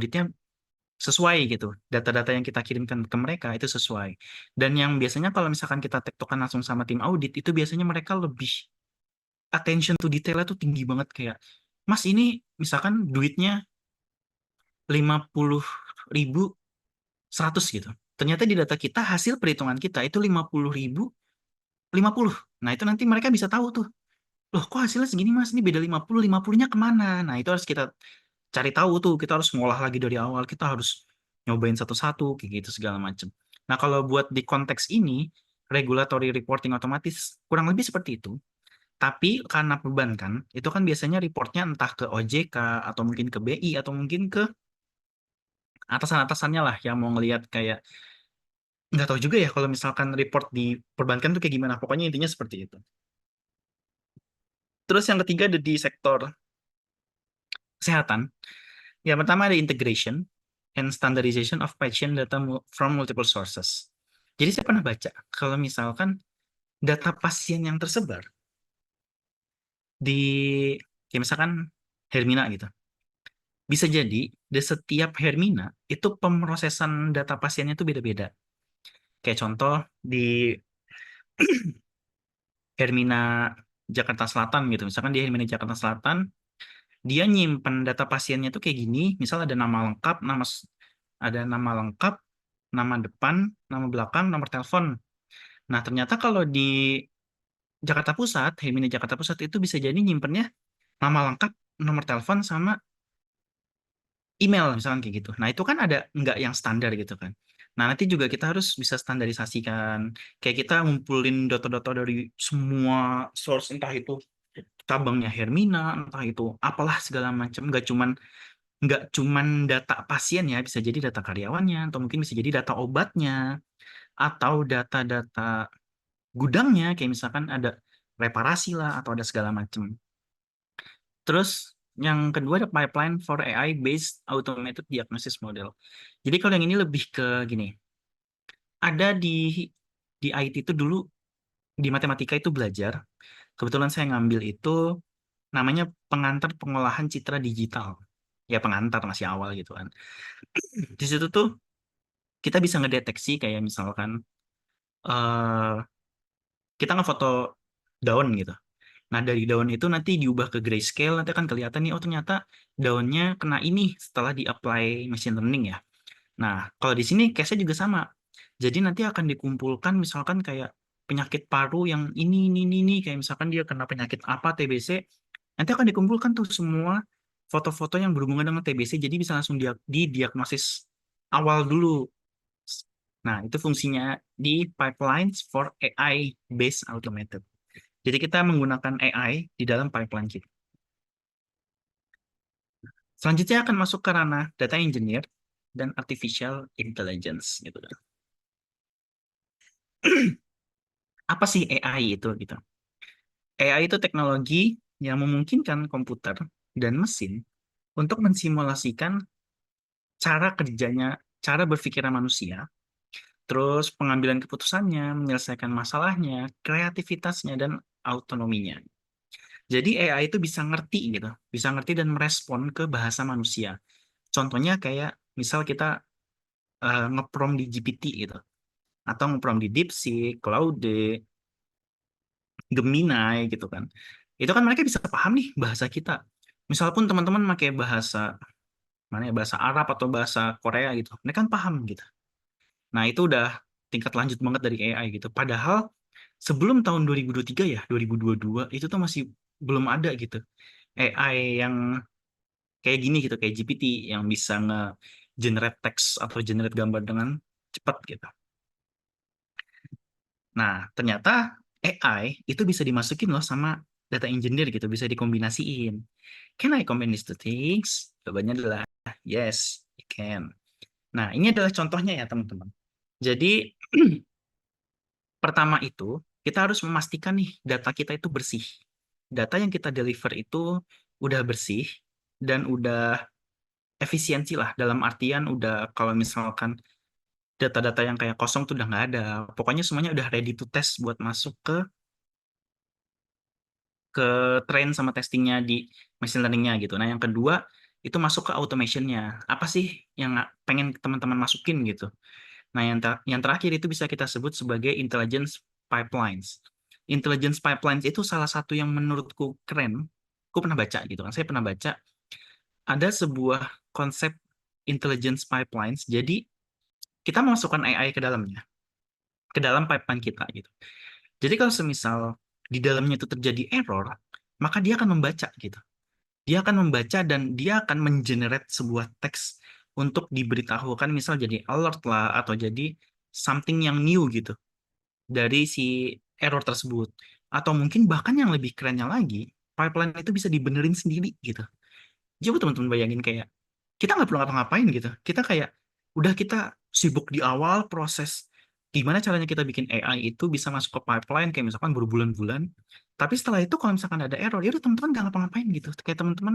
auditnya sesuai gitu. Data-data yang kita kirimkan ke mereka itu sesuai. Dan yang biasanya kalau misalkan kita tektokan langsung sama tim audit, itu biasanya mereka lebih attention to detail tuh tinggi banget kayak, Mas ini misalkan duitnya 50.000, 100 gitu. Ternyata di data kita hasil perhitungan kita itu 50.000, 50. Nah itu nanti mereka bisa tahu tuh, loh kok hasilnya segini Mas, ini beda 50, 50-nya kemana? Nah itu harus kita cari tahu tuh, kita harus ngolah lagi dari awal, kita harus nyobain satu-satu kayak gitu segala macam. Nah kalau buat di konteks ini, regulatory reporting otomatis kurang lebih seperti itu. Tapi karena perbankan itu kan biasanya reportnya entah ke OJK atau mungkin ke BI atau mungkin ke atasan-atasannya lah yang mau ngelihat kayak, nggak tahu juga ya kalau misalkan report di perbankan tuh kayak gimana. Pokoknya intinya seperti itu. Terus yang ketiga ada di sektor kesehatan. Yang pertama ada integration and standardization of patient data from multiple sources. Jadi saya pernah baca kalau misalkan data pasien yang tersebar di, kayak misalkan Hermina gitu, bisa jadi di setiap Hermina itu pemrosesan data pasiennya itu beda-beda. Kayak contoh di Hermina Jakarta Selatan gitu, misalkan di Hermina Jakarta Selatan dia nyimpen data pasiennya tuh kayak gini, misal ada nama lengkap, ada nama lengkap, nama depan, nama belakang, nomor telepon. Nah, ternyata kalau di Jakarta Pusat, Hermina Jakarta Pusat itu bisa jadi nyimpennya nama lengkap, nomor telepon, sama email, misalkan kayak gitu. Nah, itu kan ada nggak yang standar gitu kan. Nah, nanti juga kita harus bisa standarisasikan. Kayak kita ngumpulin data-data dari semua source, entah itu tabangnya Hermina, entah itu apalah segala macam. Nggak cuman data pasien ya, bisa jadi data karyawannya, atau mungkin bisa jadi data obatnya, atau data-data gudangnya, kayak misalkan ada reparasi lah, atau ada segala macam. Terus yang kedua ada pipeline for AI-based automated diagnosis model. Jadi kalau yang ini lebih ke gini, ada di IT itu dulu, di matematika itu belajar, kebetulan saya ngambil itu namanya pengantar pengolahan citra digital. Ya pengantar masih awal gitu kan. Di situ tuh kita bisa ngedeteksi kayak misalkan eh kita ngefoto daun gitu. Nah, dari daun itu nanti diubah ke grayscale, nanti akan kelihatan nih, oh ternyata daunnya kena ini setelah di-apply machine learning ya. Nah, kalau di sini case-nya juga sama. Jadi nanti akan dikumpulkan misalkan kayak penyakit paru yang ini, kayak misalkan dia kena penyakit apa, TBC, nanti akan dikumpulkan tuh semua foto-foto yang berhubungan dengan TBC, jadi bisa langsung didiagnosis awal dulu. Nah, itu fungsinya di pipelines for AI-based automated. Jadi kita menggunakan AI di dalam pipeline kita. Selanjutnya akan masuk ke ranah data engineer dan artificial intelligence gitu kan. Apa sih AI itu gitu? AI itu teknologi yang memungkinkan komputer dan mesin untuk mensimulasikan cara kerjanya, cara berpikirnya manusia, terus pengambilan keputusannya, menyelesaikan masalahnya, kreativitasnya, dan autonominya. Jadi AI itu bisa ngerti gitu, bisa ngerti dan merespon ke bahasa manusia. Contohnya kayak misal kita ngeprompt di GPT gitu, atau ngeprompt di DeepSeek, Claude, Gemini gitu kan. Itu kan mereka bisa paham nih bahasa kita. Misal pun teman-teman pakai bahasa mana ya, bahasa Arab atau bahasa Korea gitu, mereka kan paham gitu. Nah, itu udah tingkat lanjut banget dari AI gitu. Padahal sebelum tahun 2023 ya, 2022 itu tuh masih belum ada gitu. AI yang kayak gini gitu, kayak GPT yang bisa nge-generate teks atau generate gambar dengan cepat gitu. Nah, ternyata AI itu bisa dimasukin loh sama data engineer gitu, bisa dikombinasiin. Can I combine these two things? Jawabannya adalah yes, you can. Nah, ini adalah contohnya ya teman-teman. Jadi pertama itu kita harus memastikan nih data kita itu bersih. Data yang kita deliver itu udah bersih dan udah efisiensi lah, dalam artian udah kalau misalkan data-data yang kayak kosong tuh udah nggak ada. Pokoknya semuanya udah ready to test buat masuk ke train sama testingnya di machine learningnya gitu. Nah, yang kedua itu masuk ke automationnya. Apa sih yang pengen teman-teman masukin gitu. Nah, yang terakhir itu bisa kita sebut sebagai intelligence pipelines. Intelligence pipelines itu salah satu yang menurutku keren. Aku pernah baca gitu kan. Saya pernah baca ada sebuah konsep intelligence pipelines. Jadi kita memasukkan AI ke dalamnya, ke dalam pipeline kita gitu. Jadi kalau semisal di dalamnya itu terjadi error, maka dia akan membaca gitu. Dia akan membaca dan dia akan mengenerate sebuah teks untuk diberitahukan, misal jadi alert lah atau jadi something yang new gitu dari si error tersebut. Atau mungkin bahkan yang lebih kerennya lagi, pipeline itu bisa dibenerin sendiri gitu. Coba teman-teman bayangin kayak kita nggak perlu ngapa-ngapain gitu. Kita kayak udah kita sibuk di awal proses gimana caranya kita bikin AI itu bisa masuk ke pipeline kayak misalkan berbulan-bulan. Tapi setelah itu kalau misalkan ada error, ya udah teman-teman nggak ngapa-ngapain gitu. Kayak teman-teman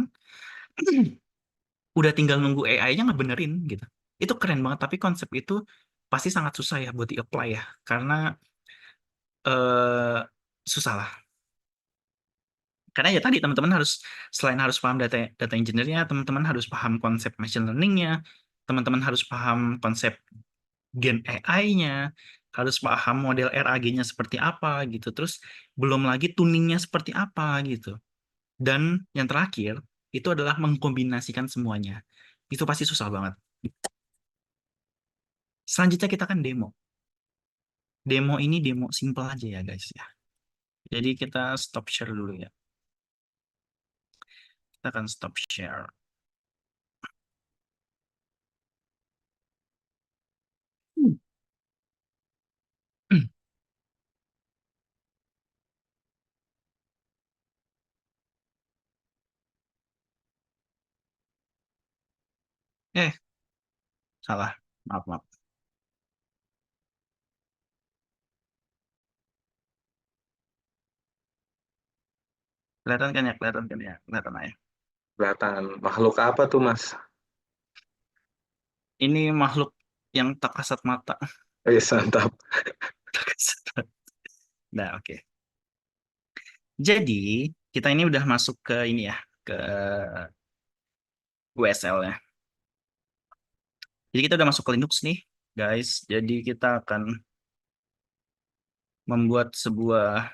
udah tinggal nunggu AI-nya ngebenerin gitu. Itu keren banget. Tapi konsep itu pasti sangat susah ya buat di-apply ya. Karena eh susah lah. Karena ya tadi teman-teman harus selain harus paham data engineer-nya, teman-teman harus paham konsep machine learning-nya, teman-teman harus paham konsep gen AI-nya, harus paham model RAG-nya seperti apa gitu. Terus belum lagi tuningnya seperti apa gitu. Dan yang terakhir itu adalah mengkombinasikan semuanya. Itu pasti susah banget. Selanjutnya kita kan demo. Demo ini demo simple aja ya guys ya. Jadi kita stop share dulu ya. Kita akan stop share. Eh, salah. Maaf, maaf. Kelihatan kan ya? Kelihatan kan ya? Kelihatan aja. Kelihatan makhluk apa tuh Mas? Ini makhluk yang tak kasat mata. Wih, mantap. Tak kasat mata. Nah, oke. Jadi, kita ini udah masuk ke ini ya, ke USL ya. Jadi kita udah masuk ke Linux nih, guys. Jadi kita akan membuat sebuah,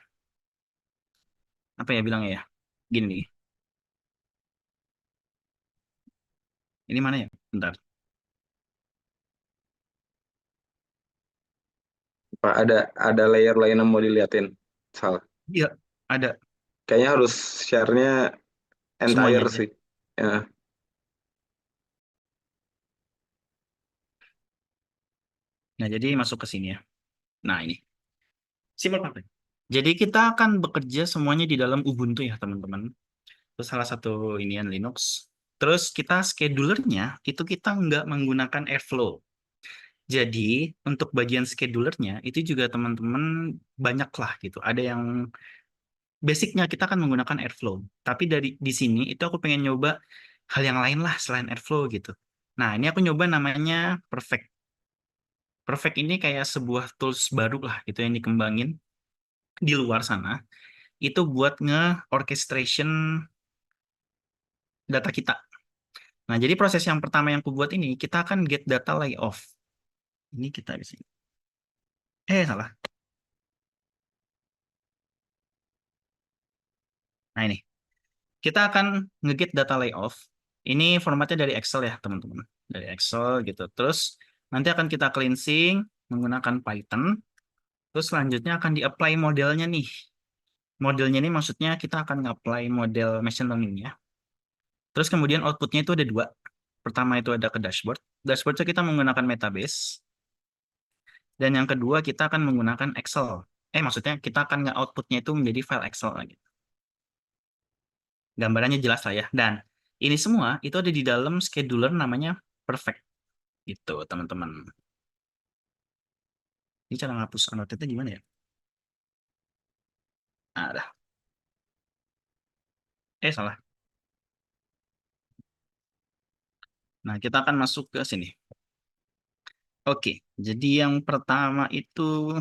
apa ya bilangnya ya? Gini nih. Ini mana ya? Bentar. Pak, ada layer lain yang mau diliatin. Salah. Iya, ada Kayaknya harus share-nya semuanya entire aja. sih. Ya, Nah, jadi masuk ke sini ya. Nah, ini. Simple Public. Jadi kita akan bekerja semuanya di dalam Ubuntu ya, teman-teman. Terus salah satu inian Linux. Terus kita schedulernya itu kita nggak menggunakan Airflow. Jadi untuk bagian schedulernya itu juga teman-teman banyak lah gitu. Ada yang basicnya kita akan menggunakan Airflow. Tapi dari di sini itu aku pengen nyoba hal yang lain lah selain Airflow gitu. Nah ini aku nyoba namanya Perfect. Perfect ini kayak sebuah tools baru lah gitu yang dikembangin di luar sana. Itu buat nge-orchestration data kita. Nah, jadi proses yang pertama yang aku buat ini, kita akan get data layoff. Ini kita di sini. Salah. Nah, ini. Kita akan nge-get data layoff. Ini formatnya dari Excel ya, teman-teman. Dari Excel gitu. Terus nanti akan kita cleansing menggunakan Python. Terus selanjutnya akan di-apply modelnya nih. Modelnya ini maksudnya kita akan nge-apply model machine learning ya. Terus kemudian outputnya itu ada dua. Pertama itu ada ke dashboard. Dashboardnya kita menggunakan Metabase. Dan yang kedua kita akan menggunakan Excel. Maksudnya kita akan nge-outputnya itu menjadi file Excel lagi. Gambarannya jelas lah ya. Dan ini semua itu ada di dalam scheduler namanya Perfect. Gitu, teman-teman. Ini cara ngapus annotate gimana ya? Ada. Salah. Nah, kita akan masuk ke sini. Oke, jadi yang pertama itu,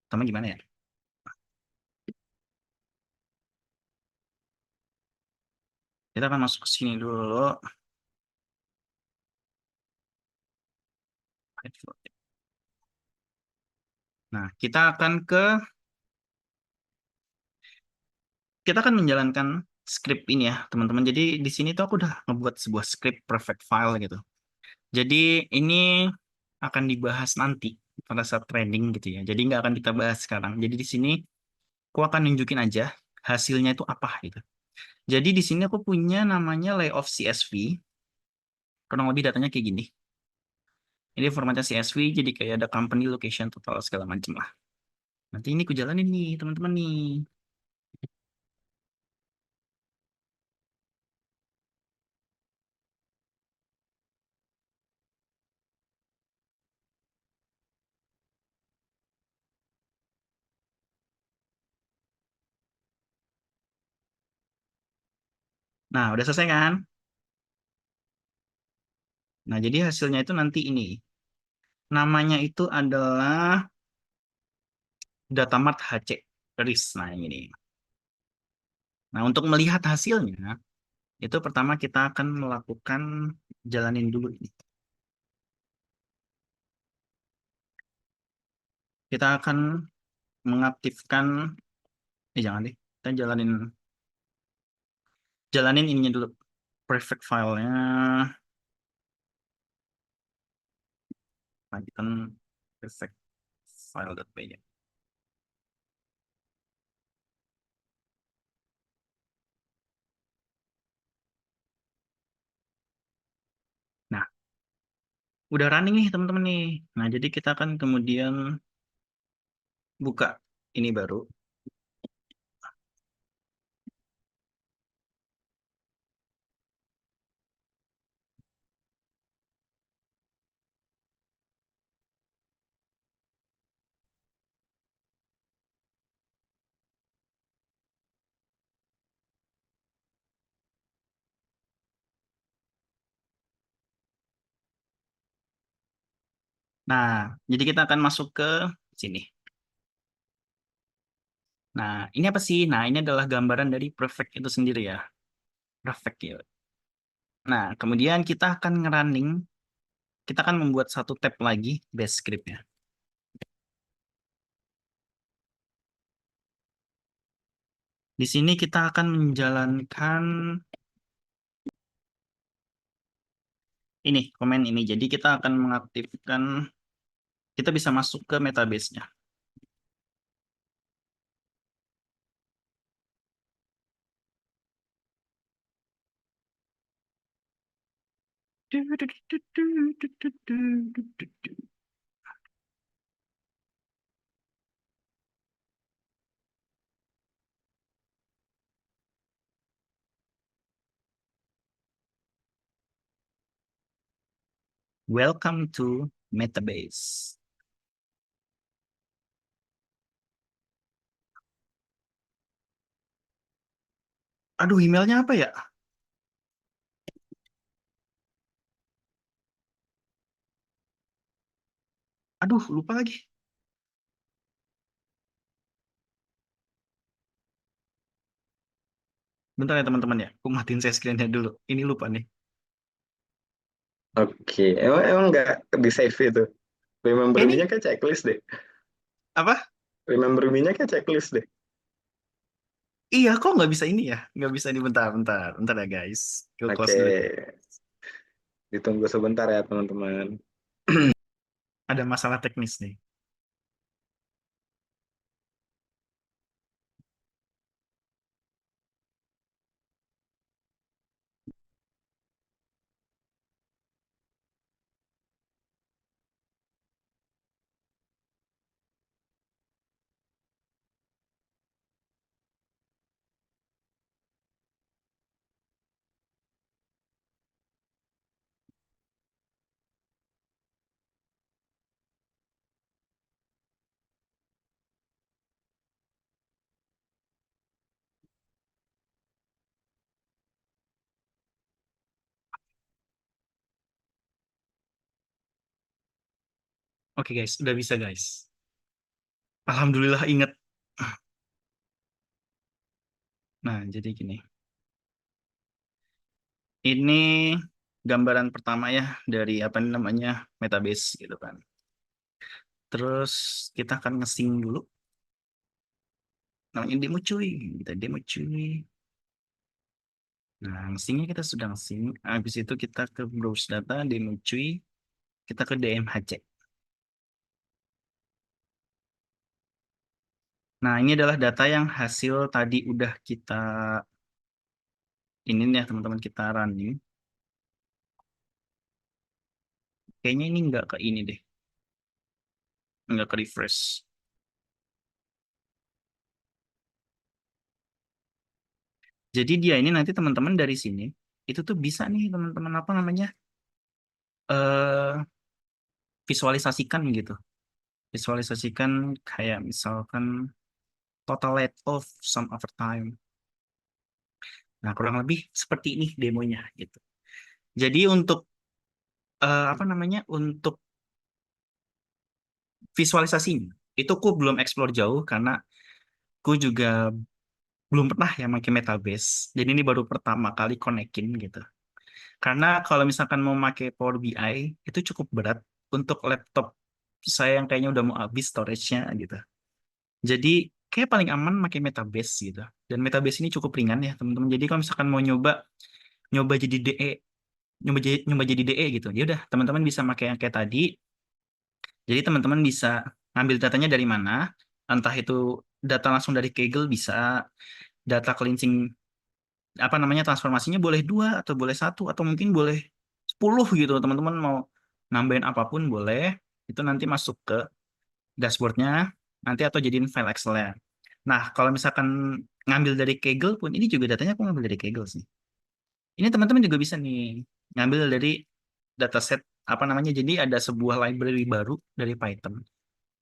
pertama gimana ya? Kita akan masuk ke sini dulu. Nah, kita akan menjalankan script ini ya, teman-teman. Jadi di sini tuh aku udah ngebuat sebuah script perfect file gitu. Jadi ini akan dibahas nanti pada saat training gitu ya. Jadi nggak akan kita bahas sekarang. Jadi di sini aku akan nunjukin aja hasilnya itu apa gitu. Jadi di sini aku punya namanya layoff CSV. Kurang lebih datanya kayak gini. Ini formatnya CSV, jadi kayak ada company, location, total segala macam lah. Nanti ini aku jalanin nih, teman-teman nih. Nah, udah selesai kan? Nah, jadi hasilnya itu nanti ini. Namanya itu adalah Datamart HC RIS. Nah, ini. Nah, untuk melihat hasilnya, itu pertama kita akan melakukan jalanin dulu ini. Kita akan mengaktifkan, jangan deh, kita jalanin ininya dulu, prefect filenya, lanjutkan prefect file.py. Nah, udah running nih teman-teman nih. Nah, jadi kita akan kemudian buka ini baru. Nah, jadi kita akan masuk ke sini. Nah, ini apa sih? Nah, ini adalah gambaran dari prefect itu sendiri ya. Prefect ya. Nah, kemudian kita akan membuat satu tab lagi base script-nya. Di sini kita akan menjalankan ini, komen ini. Jadi kita akan mengaktifkan, kita bisa masuk ke metabase-nya. Welcome to Metabase. Aduh, emailnya apa ya? Aduh, lupa lagi. Bentar ya teman-teman ya. Aku matiin share screen-nya dulu. Ini lupa nih. Oke, emang nggak di save itu. Remember Ini me-nya kayak checklist deh. apa? Remember me-nya kayak checklist deh. Iya, kok nggak bisa ini ya? Nggak bisa ini bentar, bentar. Bentar ya guys. Aku close Oke, dulu. ditunggu sebentar ya teman-teman. Ada masalah teknis nih. Oke guys, udah bisa guys. Alhamdulillah inget. Nah, jadi gini. Ini gambaran pertama ya dari apa namanya Metabase gitu kan. Terus kita akan nge-sync dulu. Namanya demo cuy. Kita demo cuy. Nah, nge-syncnya kita sudah nge-sync. Habis itu kita ke browse data, demo cuy. Kita ke DMHC. Nah, ini adalah data yang hasil tadi udah kita ini ya teman-teman kita running. Kayaknya ini nggak ke ini deh. Nggak ke refresh. Jadi dia ini nanti teman-teman dari sini itu tuh bisa nih teman-teman apa namanya eh visualisasikan gitu. Visualisasikan kayak misalkan total rate of some overtime. Nah, kurang lebih seperti ini demonya gitu. Jadi untuk apa namanya untuk visualisasinya itu aku belum explore jauh karena aku juga belum pernah ya pakai Metabase. Jadi ini baru pertama kali konekin gitu. Karena kalau misalkan mau pakai Power BI itu cukup berat untuk laptop saya yang kayaknya udah mau habis storage-nya gitu. Jadi kayak paling aman pakai Metabase gitu. Dan Metabase ini cukup ringan ya teman-teman. Jadi kalau misalkan mau nyoba nyoba jadi DE, nyoba jadi DE gitu. Ya udah teman-teman bisa pakai yang kayak tadi. Jadi teman-teman bisa ngambil datanya dari mana? Entah itu data langsung dari Kaggle bisa, data cleansing apa namanya transformasinya boleh dua atau boleh satu atau mungkin boleh 10 gitu. Teman-teman mau nambahin apapun boleh. Itu nanti masuk ke dashboardnya nanti atau jadiin file Excel-nya. Nah, kalau misalkan ngambil dari Kaggle pun, ini juga datanya aku ngambil dari Kaggle sih. Ini teman-teman juga bisa nih ngambil dari dataset apa namanya. Jadi ada sebuah library baru dari Python.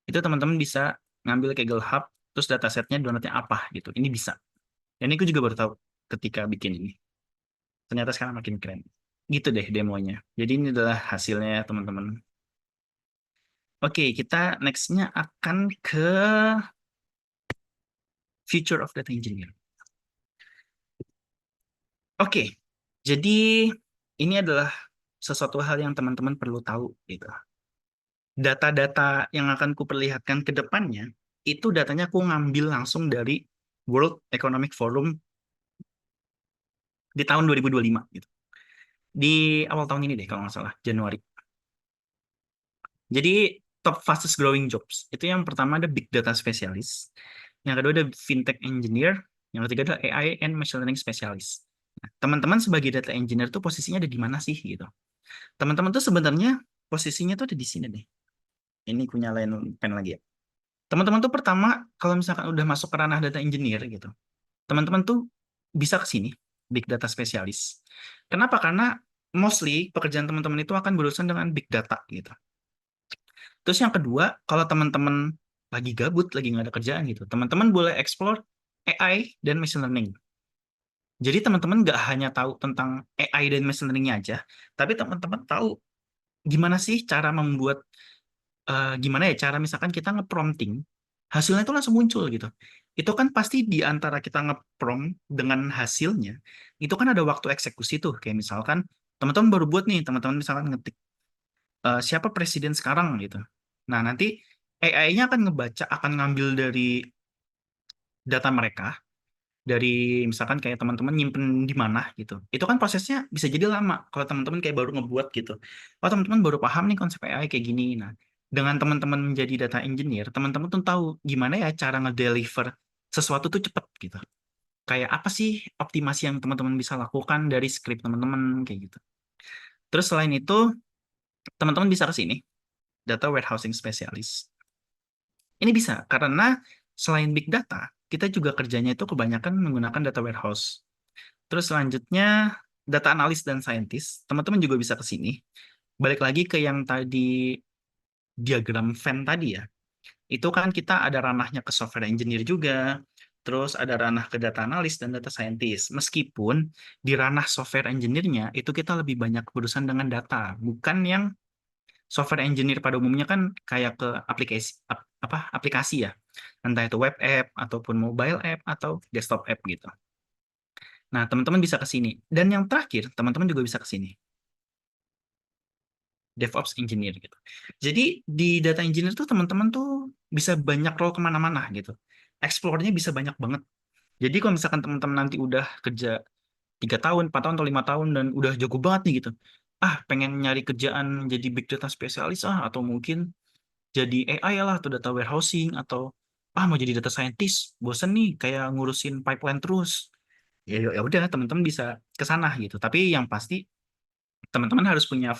Itu teman-teman bisa ngambil Kaggle Hub, terus datasetnya downloadnya apa gitu. Ini bisa. Dan ini aku juga baru tahu ketika bikin ini. Ternyata sekarang makin keren. Gitu deh demonya. Jadi ini adalah hasilnya ya teman-teman. Oke, kita next-nya akan ke Future of Data Engineer. Oke, jadi ini adalah sesuatu hal yang teman-teman perlu tahu gitu. Data-data yang akan kuperlihatkan ke depannya, itu datanya aku ngambil langsung dari World Economic Forum di tahun 2025 gitu. Di awal tahun ini deh kalau nggak salah, Januari. Jadi top fastest growing jobs. Itu yang pertama ada big data specialist. Yang kedua ada fintech engineer. Yang ketiga ada AI and machine learning specialist. Nah, teman-teman sebagai data engineer tuh posisinya ada di mana sih gitu. Teman-teman tuh sebenarnya posisinya tuh ada di sini deh. Ini aku nyalain pen lagi ya. Teman-teman tuh pertama kalau misalkan udah masuk ke ranah data engineer gitu, teman-teman tuh bisa ke sini, big data specialist. Kenapa? Karena mostly pekerjaan teman-teman itu akan berurusan dengan big data gitu. Terus yang kedua, kalau teman-teman lagi gabut, lagi nggak ada kerjaan gitu, teman-teman boleh explore AI dan machine learning. Jadi teman-teman nggak hanya tahu tentang AI dan machine learning-nya aja, tapi teman-teman tahu gimana sih cara membuat gimana ya cara misalkan kita nge-prompting hasilnya itu langsung muncul gitu. Itu kan pasti di antara kita nge-prompt dengan hasilnya, itu kan ada waktu eksekusi tuh. Kayak misalkan teman-teman baru buat nih, teman-teman misalkan ngetik siapa presiden sekarang gitu. Nah, nanti AI-nya akan ngebaca, akan ngambil dari data mereka, dari misalkan kayak teman-teman nyimpen di mana gitu. Itu kan prosesnya bisa jadi lama kalau teman-teman kayak baru ngebuat gitu. Oh, teman-teman baru paham nih konsep AI kayak gini. Nah, dengan teman-teman menjadi data engineer, teman-teman tuh tahu gimana ya cara ngedeliver sesuatu tuh cepet gitu. Kayak apa sih optimasi yang teman-teman bisa lakukan dari script teman-teman kayak gitu. Terus selain itu, teman-teman bisa ke sini, data warehousing specialist. Ini bisa karena selain big data, kita juga kerjanya itu kebanyakan menggunakan data warehouse. Terus selanjutnya data analis dan scientist, teman-teman juga bisa ke sini. Balik lagi ke yang tadi diagram Venn tadi ya. Itu kan kita ada ranahnya ke software engineer juga, terus ada ranah ke data analis dan data scientist. Meskipun di ranah software engineer-nya itu kita lebih banyak berurusan dengan data, bukan yang software engineer pada umumnya kan kayak ke aplikasi ya. Entah itu web app ataupun mobile app atau desktop app gitu. Nah, teman-teman bisa ke sini. Dan yang terakhir, teman-teman juga bisa ke sini. DevOps Engineer gitu. Jadi di data engineer tuh teman-teman tuh bisa banyak role kemana-mana gitu. Explore-nya bisa banyak banget. Jadi kalau misalkan teman-teman nanti udah kerja 3 tahun, 4 tahun, atau 5 tahun dan udah jago banget nih gitu. Ah, pengen nyari kerjaan jadi big data spesialis atau mungkin jadi AI lah atau data warehousing atau mau jadi data scientist, bosen nih kayak ngurusin pipeline terus. Ya udah teman-teman bisa ke sana gitu. Tapi yang pasti teman-teman harus punya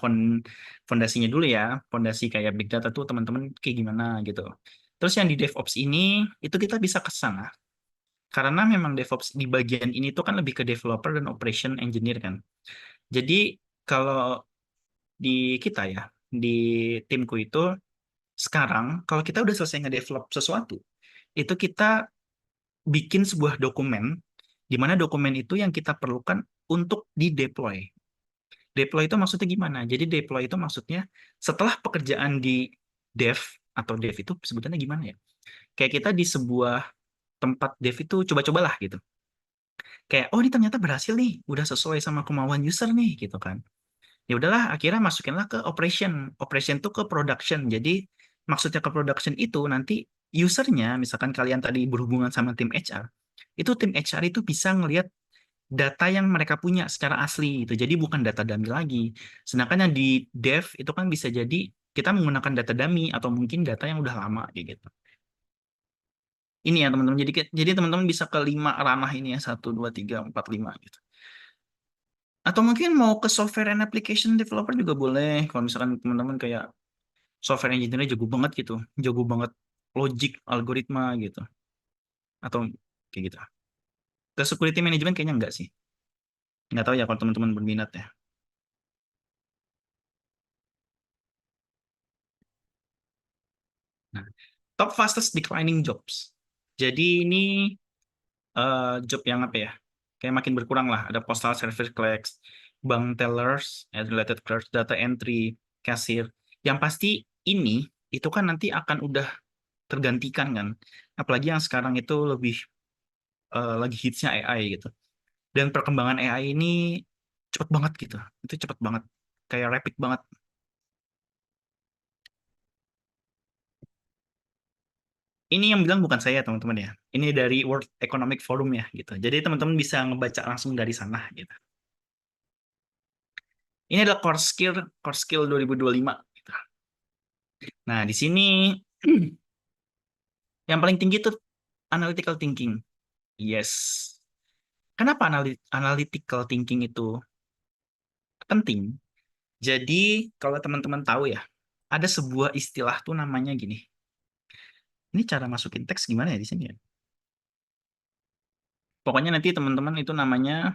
fondasinya dulu ya. Fondasi kayak big data tuh teman-teman kayak gimana gitu. Terus yang di DevOps ini itu kita bisa ke sana. Karena memang DevOps di bagian ini tuh kan lebih ke developer dan operation engineer kan. Jadi kalau di kita ya, di timku itu sekarang kalau kita udah selesai nge-develop sesuatu, itu kita bikin sebuah dokumen di mana dokumen itu yang kita perlukan untuk di-deploy. Deploy itu maksudnya gimana? Jadi deploy itu maksudnya setelah pekerjaan di dev atau dev itu sebutannya gimana ya? Kayak kita di sebuah tempat dev itu coba-cobalah gitu. Kayak oh ini ternyata berhasil nih, udah sesuai sama kemauan user nih gitu kan. Ya udahlah akhirnya masukinlah ke operation tuh ke production. Jadi maksudnya ke production itu nanti usernya misalkan kalian tadi berhubungan sama tim HR itu tim HR itu bisa ngelihat data yang mereka punya secara asli itu jadi bukan data dummy lagi sedangkan yang di dev itu kan bisa jadi kita menggunakan data dummy atau mungkin data yang udah lama kayak gitu ini ya teman-teman jadi teman-teman bisa ke 5 ranah ini ya 1, 2, 3, 4, 5 gitu. Atau mungkin mau ke software and application developer juga boleh. Kalau misalkan teman-teman kayak software engineer jago banget gitu, jago banget logic, algoritma gitu, atau kayak gitu. Ke security management kayaknya enggak sih. Nggak tahu ya kalau teman-teman berminat ya. Nah, top fastest declining jobs. Jadi ini job yang apa ya? Kayak makin berkurang lah. Ada postal service clerks, bank tellers, related clerks, data entry, cashier. Yang pasti ini itu kan nanti akan udah tergantikan kan. Apalagi yang sekarang itu lebih lagi hitsnya AI gitu. Dan perkembangan AI ini cepet banget gitu. Itu cepet banget. Kayak rapid banget. Ini yang bilang bukan saya teman-teman ya. Ini dari World Economic Forum ya gitu. Jadi teman-teman bisa ngebaca langsung dari sana gitu. Ini adalah core skill 2025 gitu. Nah, di sini yang paling tinggi itu analytical thinking. Yes. Kenapa analytical thinking itu penting? Jadi kalau teman-teman tahu ya, ada sebuah istilah tuh namanya gini. Ini cara masukin teks gimana ya di sini ya? Pokoknya nanti teman-teman itu namanya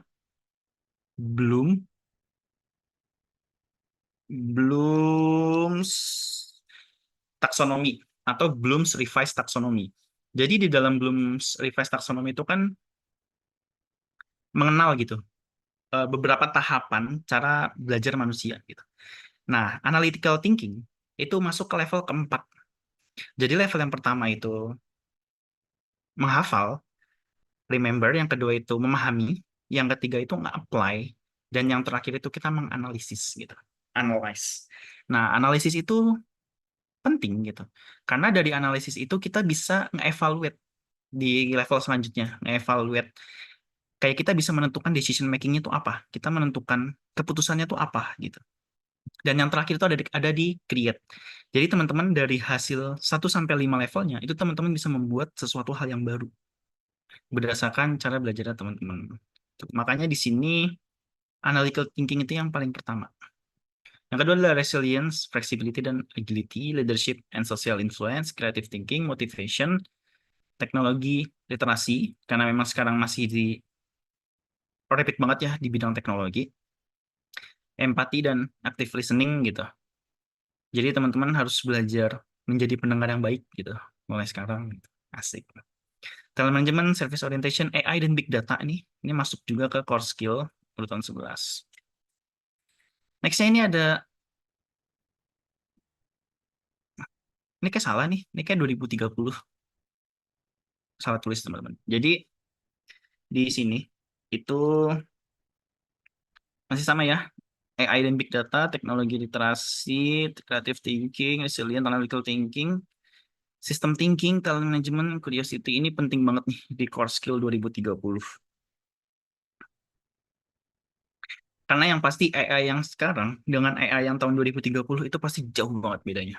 Bloom Bloom's taxonomy atau Bloom's revised taxonomy. Jadi di dalam Bloom's revised taxonomy itu kan mengenal gitu beberapa tahapan cara belajar manusia gitu. Nah, analytical thinking itu masuk ke level keempat. Jadi level yang pertama itu menghafal, remember, yang kedua itu memahami, yang ketiga itu nge-apply, dan yang terakhir itu kita menganalisis gitu. Analyze. Nah, analisis itu penting gitu. Karena dari analisis itu kita bisa nge-evaluate di level selanjutnya, nge-evaluate kayak kita bisa menentukan decision making itu apa, kita menentukan keputusannya itu apa gitu. Dan yang terakhir itu ada di create. Jadi teman-teman dari hasil 1 sampai 5 levelnya itu teman-teman bisa membuat sesuatu hal yang baru berdasarkan cara belajar teman-teman. Makanya di sini analytical thinking itu yang paling pertama. Yang kedua adalah resilience, flexibility, dan agility, leadership and social influence, creative thinking, motivation, teknologi, literasi, karena memang sekarang masih di rapid banget ya di bidang teknologi, empati, dan active listening gitu. Jadi teman-teman harus belajar menjadi pendengar yang baik gitu, mulai sekarang. Gitu. Asik. Talent management, service orientation, AI, dan big data ini masuk juga ke core skill urutan 11. Nextnya ini ada, ini kayak salah nih, ini kayak 2030, salah tulis teman-teman. Jadi di sini Itu masih sama ya. AI dan Big Data, teknologi literasi, creative thinking, resilient analytical thinking, system thinking, talent management, curiosity. Ini penting banget nih di core skill 2030. Karena yang pasti AI yang sekarang dengan AI yang tahun 2030 itu pasti jauh banget bedanya.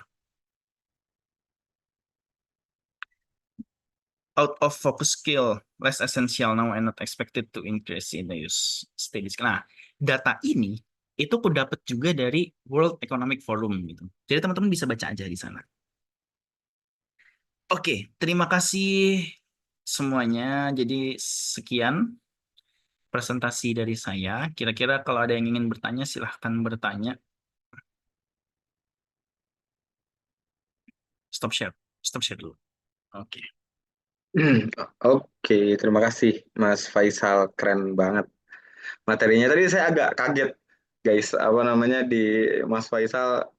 Out of focus skill, less essential now and not expected to increase in the use studies. Nah, data ini itu aku dapat juga dari World Economic Forum gitu. Jadi teman-teman bisa baca aja di sana. Oke, terima kasih semuanya. Jadi sekian presentasi dari saya. Kira-kira kalau ada yang ingin bertanya, silahkan bertanya. Stop share. Stop share dulu. Oke. Oke, terima kasih Mas Faisal, keren banget materinya. Tadi saya agak kaget, guys, apa namanya di Mas Faisal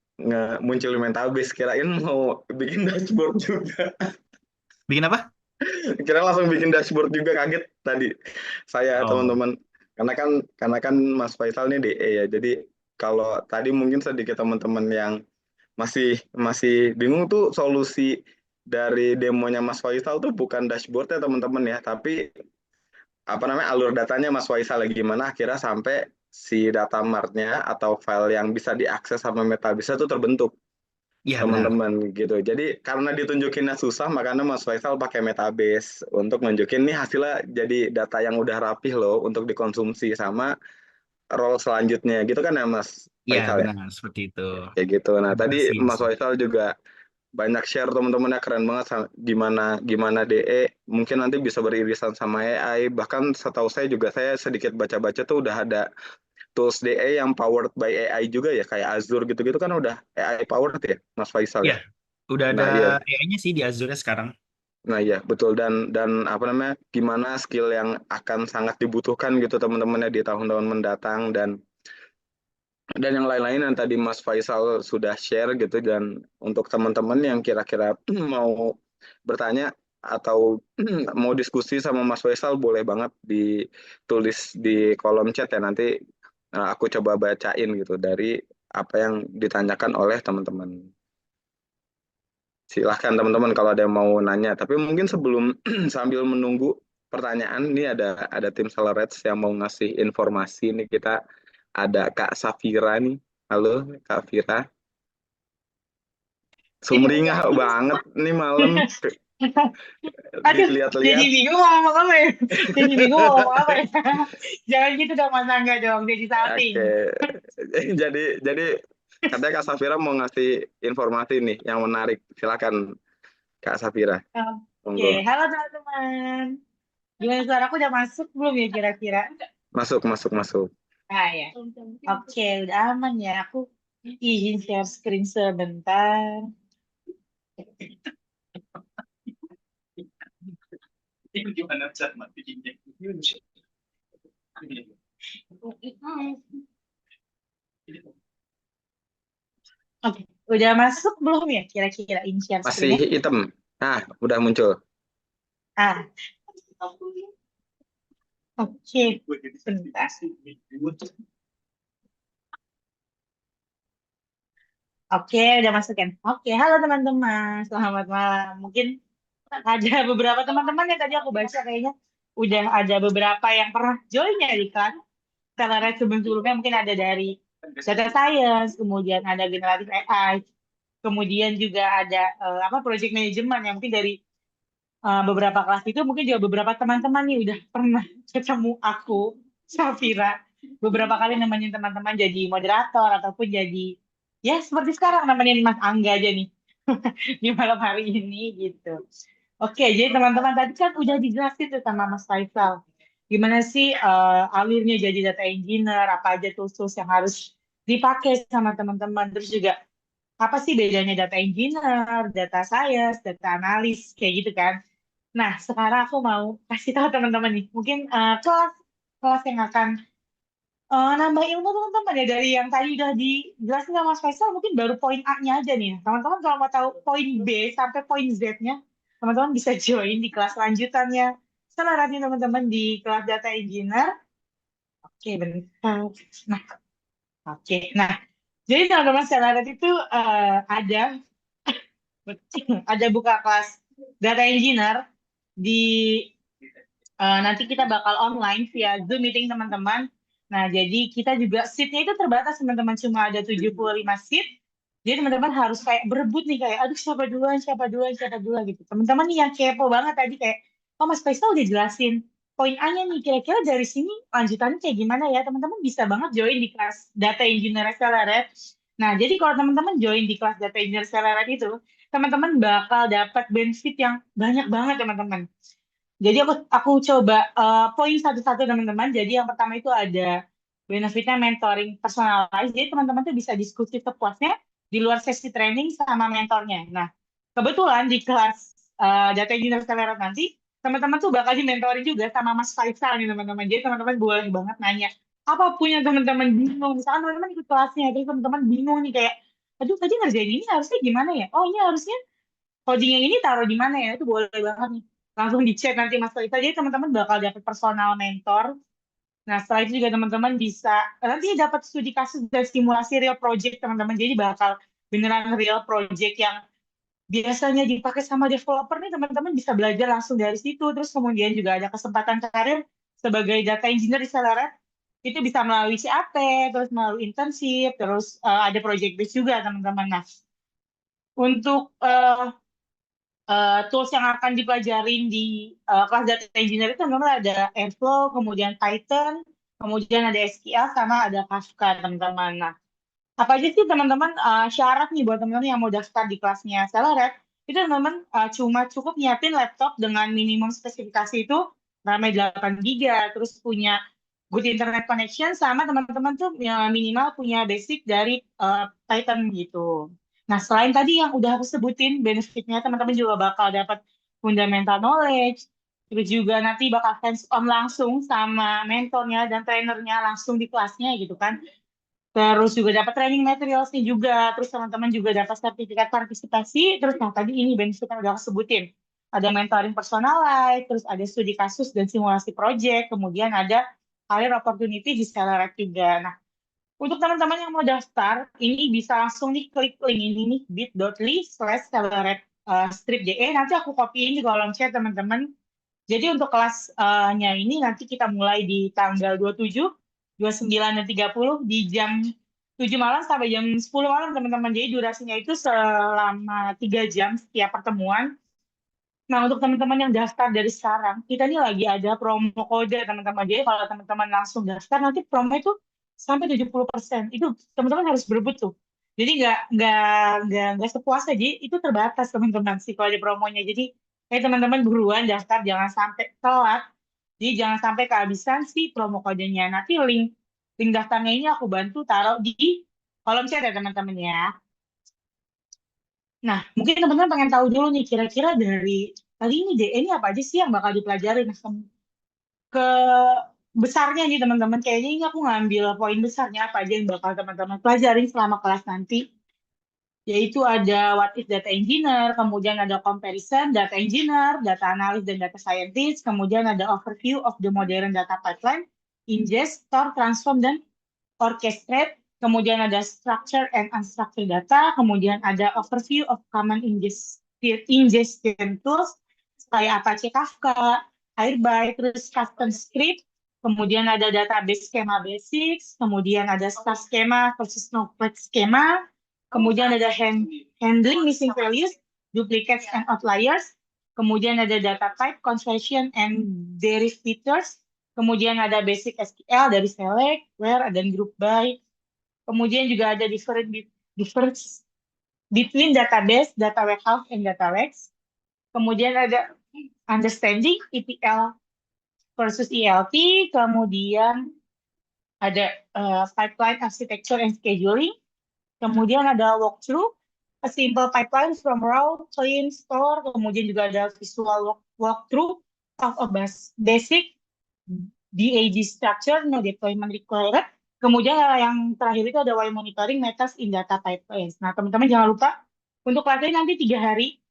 muncul Mentabase, kirain mau bikin dashboard juga. Bikin apa? Kira langsung bikin dashboard juga, kaget tadi saya Oh, teman-teman. Karena kan Mas Faisal ini DE ya. Jadi kalau tadi mungkin sedikit teman-teman yang masih masih bingung tuh, solusi dari demonya Mas Faisal tuh bukan dashboard ya teman-teman ya, tapi apa namanya, alur datanya Mas Faisal lagi gimana akhirnya sampai si data martnya atau file yang bisa diakses sama Metabase itu terbentuk iya benar. teman-teman gitu. Jadi karena ditunjukinnya susah, makanya Mas Faisal pakai Metabase untuk nunjukin nih hasilnya jadi data yang udah rapih loh untuk dikonsumsi sama role selanjutnya gitu kan ya Mas Iya Faisal ya. benar seperti itu. Kayak gitu. Nah, tadi Masih Mas Faisal juga banyak share teman-temannya, keren banget gimana gimana DE mungkin nanti bisa beririsan sama AI. Bahkan setahu saya juga, saya sedikit baca-baca tuh udah ada tools DE yang powered by AI juga ya, kayak Azure gitu-gitu kan udah AI powered ya Mas Faisal Iya, ya. udah ada Nah iya, AI-nya sih di Azure sekarang. nah iya betul, dan apa namanya, gimana skill yang akan sangat dibutuhkan gitu teman-temannya di tahun-tahun mendatang, dan yang lain-lain yang tadi Mas Faisal sudah share gitu. Dan untuk teman-teman yang kira-kira mau bertanya atau mau diskusi sama Mas Faisal, boleh banget ditulis di kolom chat ya, nanti aku coba bacain gitu dari apa yang ditanyakan oleh teman-teman. Silahkan teman-teman kalau ada yang mau nanya. Tapi mungkin sebelum sambil menunggu pertanyaan, ini ada tim Celerets yang mau ngasih informasi nih. Kita ada Kak Safira nih. Halo Kak Fira. Ini punya Sumringah aku. banget nih malam. Aduh, jadi Dilihat-lihat. bingung mau ngomong apa ya? Jadi bingung mau ngomong apa ya? Jangan gitu dong Mas Angga dong, jadi salting. Oke. Jadi katanya Kak Safira mau ngasih informasi nih yang menarik. Silakan Kak Safira. Oke, Monggo. halo teman-teman. Gimana suara aku udah masuk belum ya kira-kira? Masuk, masuk, masuk. Ah ya. Oke, udah aman ya. Aku izin share screen sebentar. Ini gimana cara bikinnya? Oke, udah masuk belum ya kira-kira in share Masih screen-nya? hitam. Nah, udah muncul. Ah, oke. Bentar. Oke, udah masuk kan? Oke, halo teman-teman. Selamat malam. Mungkin ada beberapa teman-teman yang tadi aku baca kayaknya udah ada beberapa yang pernah join ya di kelas. Karena sebelum-sebelumnya mungkin ada dari data science, kemudian ada generatif AI, kemudian juga ada apa project management yang mungkin dari beberapa kelas itu mungkin juga beberapa teman-teman nih udah pernah ketemu aku, Safira, beberapa kali nemenin teman-teman jadi moderator ataupun jadi ya seperti sekarang nemenin Mas Angga aja nih di malam hari ini gitu. Oke, jadi teman-teman tadi kan udah dijelasin tuh sama Mas Faisal. Gimana sih alurnya jadi data engineer, apa aja tools yang harus dipakai sama teman-teman. Terus juga apa sih bedanya data engineer, data science, data analis, kayak gitu kan. Nah, sekarang aku mau kasih tahu teman-teman nih, mungkin kelas kelas yang akan nambah ilmu teman-teman ya dari yang tadi udah dijelasin sama Mas Faisal, mungkin baru poin A-nya aja nih. Teman-teman kalau mau tahu poin B sampai poin Z-nya, teman-teman bisa join di kelas lanjutannya. Sekarang nanti teman-teman di kelas data engineer Oke, bentar. Nah, oke. Nah, jadi teman-teman Celeret itu ada buka kelas data engineer di nanti kita bakal online via Zoom meeting teman-teman. Nah, jadi kita juga seatnya itu terbatas teman-teman, cuma ada 75 seat. Jadi teman-teman harus kayak berebut nih kayak, aduh siapa duluan, siapa duluan, siapa duluan gitu. Teman-teman nih yang kepo banget tadi kayak, oh Mas Faisal udah jelasin poin A-nya nih, kira-kira dari sini lanjutannya kayak gimana ya? Teman-teman bisa banget join di kelas Data Engineer Accelerate. Nah, jadi kalau teman-teman join di kelas Data Engineer Accelerate itu, teman-teman bakal dapat benefit yang banyak banget teman-teman. Jadi aku coba poin satu-satu teman-teman. Jadi yang pertama itu ada benefitnya mentoring personalized. Jadi teman-teman tuh bisa diskusi sepuasnya di luar sesi training sama mentornya. Nah, kebetulan di kelas Data Engineer Accelerator nanti, teman-teman tuh bakal di mentoring juga sama Mas Faisal nih teman-teman. Jadi teman-teman boleh banget nanya apapun yang teman-teman bingung. Misalkan teman-teman ikut kelasnya, terus teman-teman bingung nih kayak, aduh tadi ngerjain ini harusnya gimana ya? Oh ini harusnya coding yang ini taruh di mana ya? Itu boleh banget nih. Langsung di chat nanti Mas Faisal. Jadi teman-teman bakal dapat personal mentor. Nah, setelah itu juga teman-teman bisa nanti dapat studi kasus dan simulasi real project teman-teman. Jadi bakal beneran real project yang biasanya dipakai sama developer nih teman-teman bisa belajar langsung dari situ. Terus kemudian juga ada kesempatan karir sebagai data engineer di Celeret. Itu bisa melalui CAP, terus melalui internship, terus ada project base juga teman-teman. Nah, untuk tools yang akan dipelajarin di kelas data engineer itu memang ada Airflow, kemudian Python, kemudian ada SQL, sama ada Kafka, teman-teman. Nah, apa aja sih teman-teman syarat nih buat teman-teman yang mau daftar di kelasnya Celeret, itu teman-teman cuma cukup nyiapin laptop dengan minimum spesifikasi itu ramai 8 giga, terus punya good internet connection, sama teman-teman tuh minimal punya basic dari Python gitu. Nah, selain tadi yang udah aku sebutin benefitnya, teman-teman juga bakal dapat fundamental knowledge, terus juga nanti bakal hands-on langsung sama mentornya dan trainernya langsung di kelasnya gitu kan. Terus juga dapat training materialsnya juga, terus teman-teman juga dapat sertifikat partisipasi, terus nah tadi ini benefit yang udah aku sebutin. Ada mentoring personalized, terus ada studi kasus dan simulasi project, kemudian ada career opportunity di Celeret juga. Nah, untuk teman-teman yang mau daftar, ini bisa langsung nih klik link ini nih, bit.ly/Celeret-de. Nanti aku copyin di kolom chat teman-teman. Jadi untuk kelasnya ini nanti kita mulai di tanggal 27, 29, dan 30 di jam 7 malam sampai jam 10 malam teman-teman. Jadi durasinya itu selama 3 jam setiap pertemuan. Nah untuk teman-teman yang daftar dari sekarang, kita ini lagi ada promo kode teman-teman. Jadi kalau teman-teman langsung daftar, nanti promo itu sampai 70%. Itu teman-teman harus berebut tuh. Jadi nggak sepuasnya. Jadi itu terbatas teman-teman sih kalau ada promonya. Jadi kayak teman-teman buruan daftar, jangan sampai telat. Jadi jangan sampai kehabisan sih promo kodenya. Nanti link link daftarnya ini aku bantu taruh di kolom chat ya teman-teman ya. Nah, mungkin teman-teman pengen tahu dulu nih, kira-kira dari kali ini DE ini apa aja sih yang bakal dipelajari? Nah, ke besarnya nih teman-teman, kayaknya ini aku ngambil poin besarnya apa aja yang bakal teman-teman pelajarin selama kelas nanti. Yaitu ada what is data engineer, kemudian ada comparison, data engineer, data analyst, dan data scientist, kemudian ada overview of the modern data pipeline, ingest, store, transform, dan orchestrate, kemudian ada structure and unstructured data, kemudian ada overview of common ingestion tools, kayak Apache Kafka, Airbyte, terus custom script, kemudian ada database schema basics, kemudian ada star schema versus Snowflake schema, kemudian ada handling missing values, duplicates and outliers, kemudian ada data type, conversion, and derivatives, kemudian ada basic SQL dari select, where, dan group by. Kemudian juga ada difference between database, data warehouse, and data lakes. Kemudian ada understanding ETL versus ELT. Kemudian ada pipeline architecture and scheduling. Kemudian ada walkthrough, a simple pipeline from raw, clean, store. Kemudian juga ada visual walkthrough of a basic DAG structure, no deployment required. Kemudian yang terakhir itu ada while monitoring matters in data pipelines. Nah, teman-teman jangan lupa untuk latihan nanti 3 hari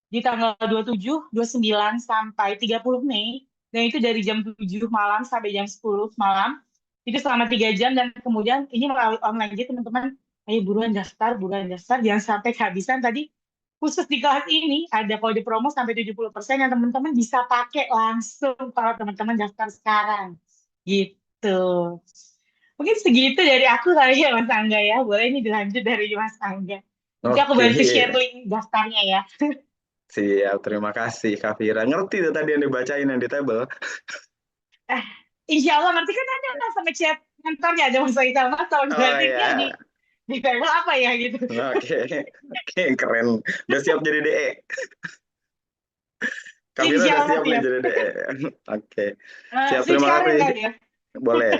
di tanggal 27, 29, sampai 30 Mei. Dan itu dari jam 7 malam sampai jam 10 malam. 3 Itu selama 3 jam dan kemudian ini melalui online. Jadi teman-teman, ayo buruan daftar, jangan sampai kehabisan. Tadi khusus di kelas ini ada kode promo sampai 70% yang teman-teman bisa pakai langsung kalau teman-teman daftar sekarang. Gitu. Mungkin segitu dari aku kali ya Mas Angga ya. Boleh ini dilanjut dari Mas Angga. Nanti aku Oke, bantu share link daftarnya ya. siap. Terima kasih, Kak Vira. Ngerti tuh tadi yang dibacain yang di table. Eh, Insya Allah nanti kan ada sama chat mentornya ada Mas Faisal. Mas tahu Oh gratisnya ya, di level apa ya gitu. oke, oke, keren. Udah siap jadi DE. Kak Vira Insya udah Allah siap nih siap. jadi DE. Oke, siap. Switch Terima karir kasih. kali ya. Boleh.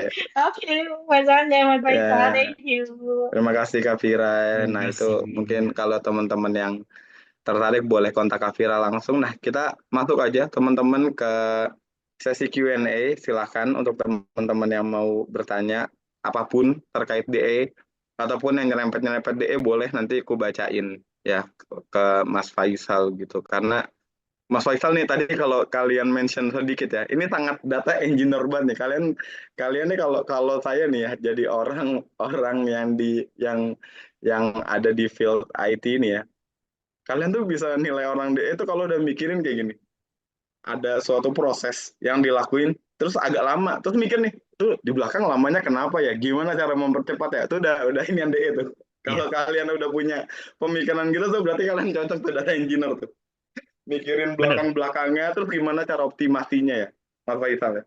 Oke, Mas Angga, Mas Faisal, Ya, thank you. terima kasih Kak Vira. Terima Nah, kasih. itu mungkin kalau teman-teman yang tertarik boleh kontak Kak Vira langsung. Nah, kita masuk aja teman-teman ke sesi Q&A. Silahkan untuk teman-teman yang mau bertanya apapun terkait DE ataupun yang nyerempet-nyerempet DE boleh nanti aku bacain ya ke Mas Faisal gitu. Karena Mas Faisal nih tadi kalau kalian mention sedikit ya, ini sangat data engineer banget nih. Kalian nih kalau kalau saya nih ya jadi orang yang yang ada di field IT ini ya. Kalian tuh bisa nilai orang DE itu kalau udah mikirin kayak gini. Ada suatu proses yang dilakuin terus agak lama, terus mikir nih, tuh di belakang lamanya kenapa ya? Gimana cara mempercepat ya? Itu udah ini yang DE tuh. Kalau Iya, kalian udah punya pemikiran gitu tuh berarti kalian cocok tuh data engineer tuh. Mikirin bener, belakang-belakangnya terus gimana cara optimasinya ya. Mas Faisal ya.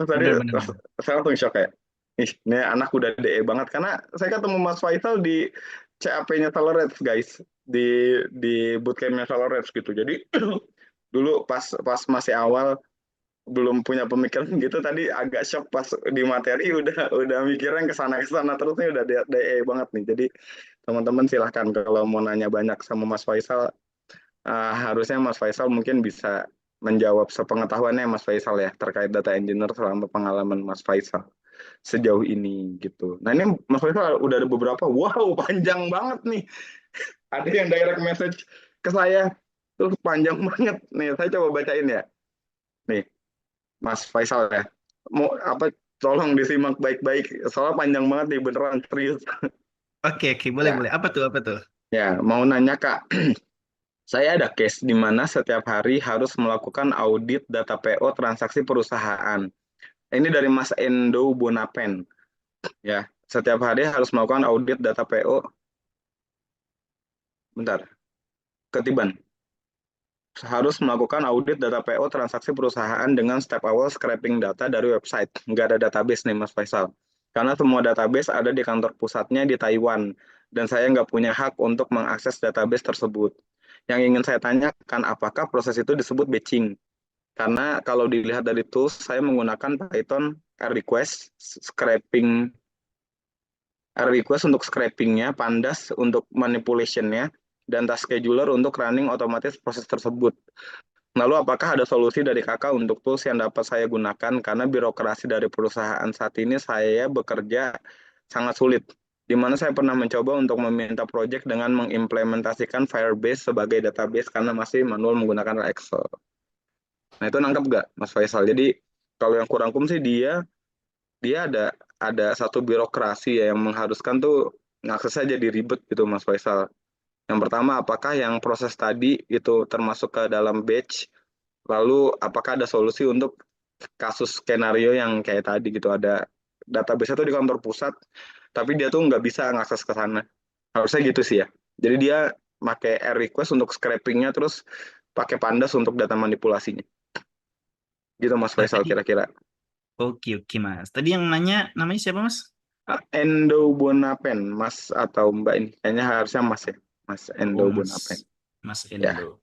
Terus tadi bener, bener, bener. saya langsung shock ya. Ih, ini anak udah DE banget karena saya ketemu Mas Faisal di CAP-nya Tolerance guys, di bootcamp-nya Tolerance gitu. Jadi dulu pas pas masih awal belum punya pemikiran gitu tadi agak shock pas di materi udah mikirin ke sana terus nih udah DE banget nih. Jadi teman-teman silahkan kalau mau nanya banyak sama Mas Faisal harusnya Mas Faisal mungkin bisa menjawab sepengetahuannya Mas Faisal ya terkait data engineer selama pengalaman Mas Faisal sejauh ini gitu. Nah ini Mas Faisal udah ada beberapa, wow panjang banget nih. Ada yang direct message ke saya, terus panjang banget nih. Saya coba bacain ya. Nih Mas Faisal ya, mau apa? Tolong disimak baik-baik, soalnya panjang banget nih beneran serius. Oke, oke, boleh, Ya, boleh. Apa tuh, apa tuh? ya mau nanya Kak, saya ada case di mana setiap hari harus melakukan audit data PO transaksi perusahaan. Ini dari Mas Endo Bonapen. Ya, setiap hari harus melakukan audit data PO. Bentar, ketiban. Harus melakukan audit data PO transaksi perusahaan dengan step awal scraping data dari website. Nggak ada database nih Mas Faisal. Karena semua database ada di kantor pusatnya di Taiwan. Dan saya nggak punya hak untuk mengakses database tersebut. Yang ingin saya tanyakan, apakah proses itu disebut batching? Karena kalau dilihat dari tools, saya menggunakan Python request, scraping request untuk scrapingnya, Pandas untuk manipulationnya, dan task scheduler untuk running otomatis proses tersebut. Lalu apakah ada solusi dari kakak untuk tools yang dapat saya gunakan karena birokrasi dari perusahaan saat ini saya bekerja sangat sulit. Di mana saya pernah mencoba untuk meminta project dengan mengimplementasikan Firebase sebagai database karena masih manual menggunakan Excel. Nah itu nangkep nggak Mas Faisal? Jadi kalau yang kurangkum sih dia ada satu birokrasi ya yang mengharuskan tuh ngakses aja di ribet gitu Mas Faisal. Yang pertama apakah yang proses tadi itu termasuk ke dalam batch? Lalu apakah ada solusi untuk kasus skenario yang kayak tadi gitu ada database itu di kantor pusat tapi dia tuh nggak bisa ngakses ke sana. Harusnya gitu sih ya. Jadi dia pakai request untuk scrapingnya terus pakai Pandas untuk data manipulasinya. Gitu Mas Faisal Tadi, kira-kira. oke, oke, Mas. Tadi yang nanya, namanya siapa, Mas? Endo Bonapen, Mas atau Mbak ini? Kayaknya harusnya Mas ya. Mas Endo Oh, Bonapen. Mas. Mas Ya, Endo.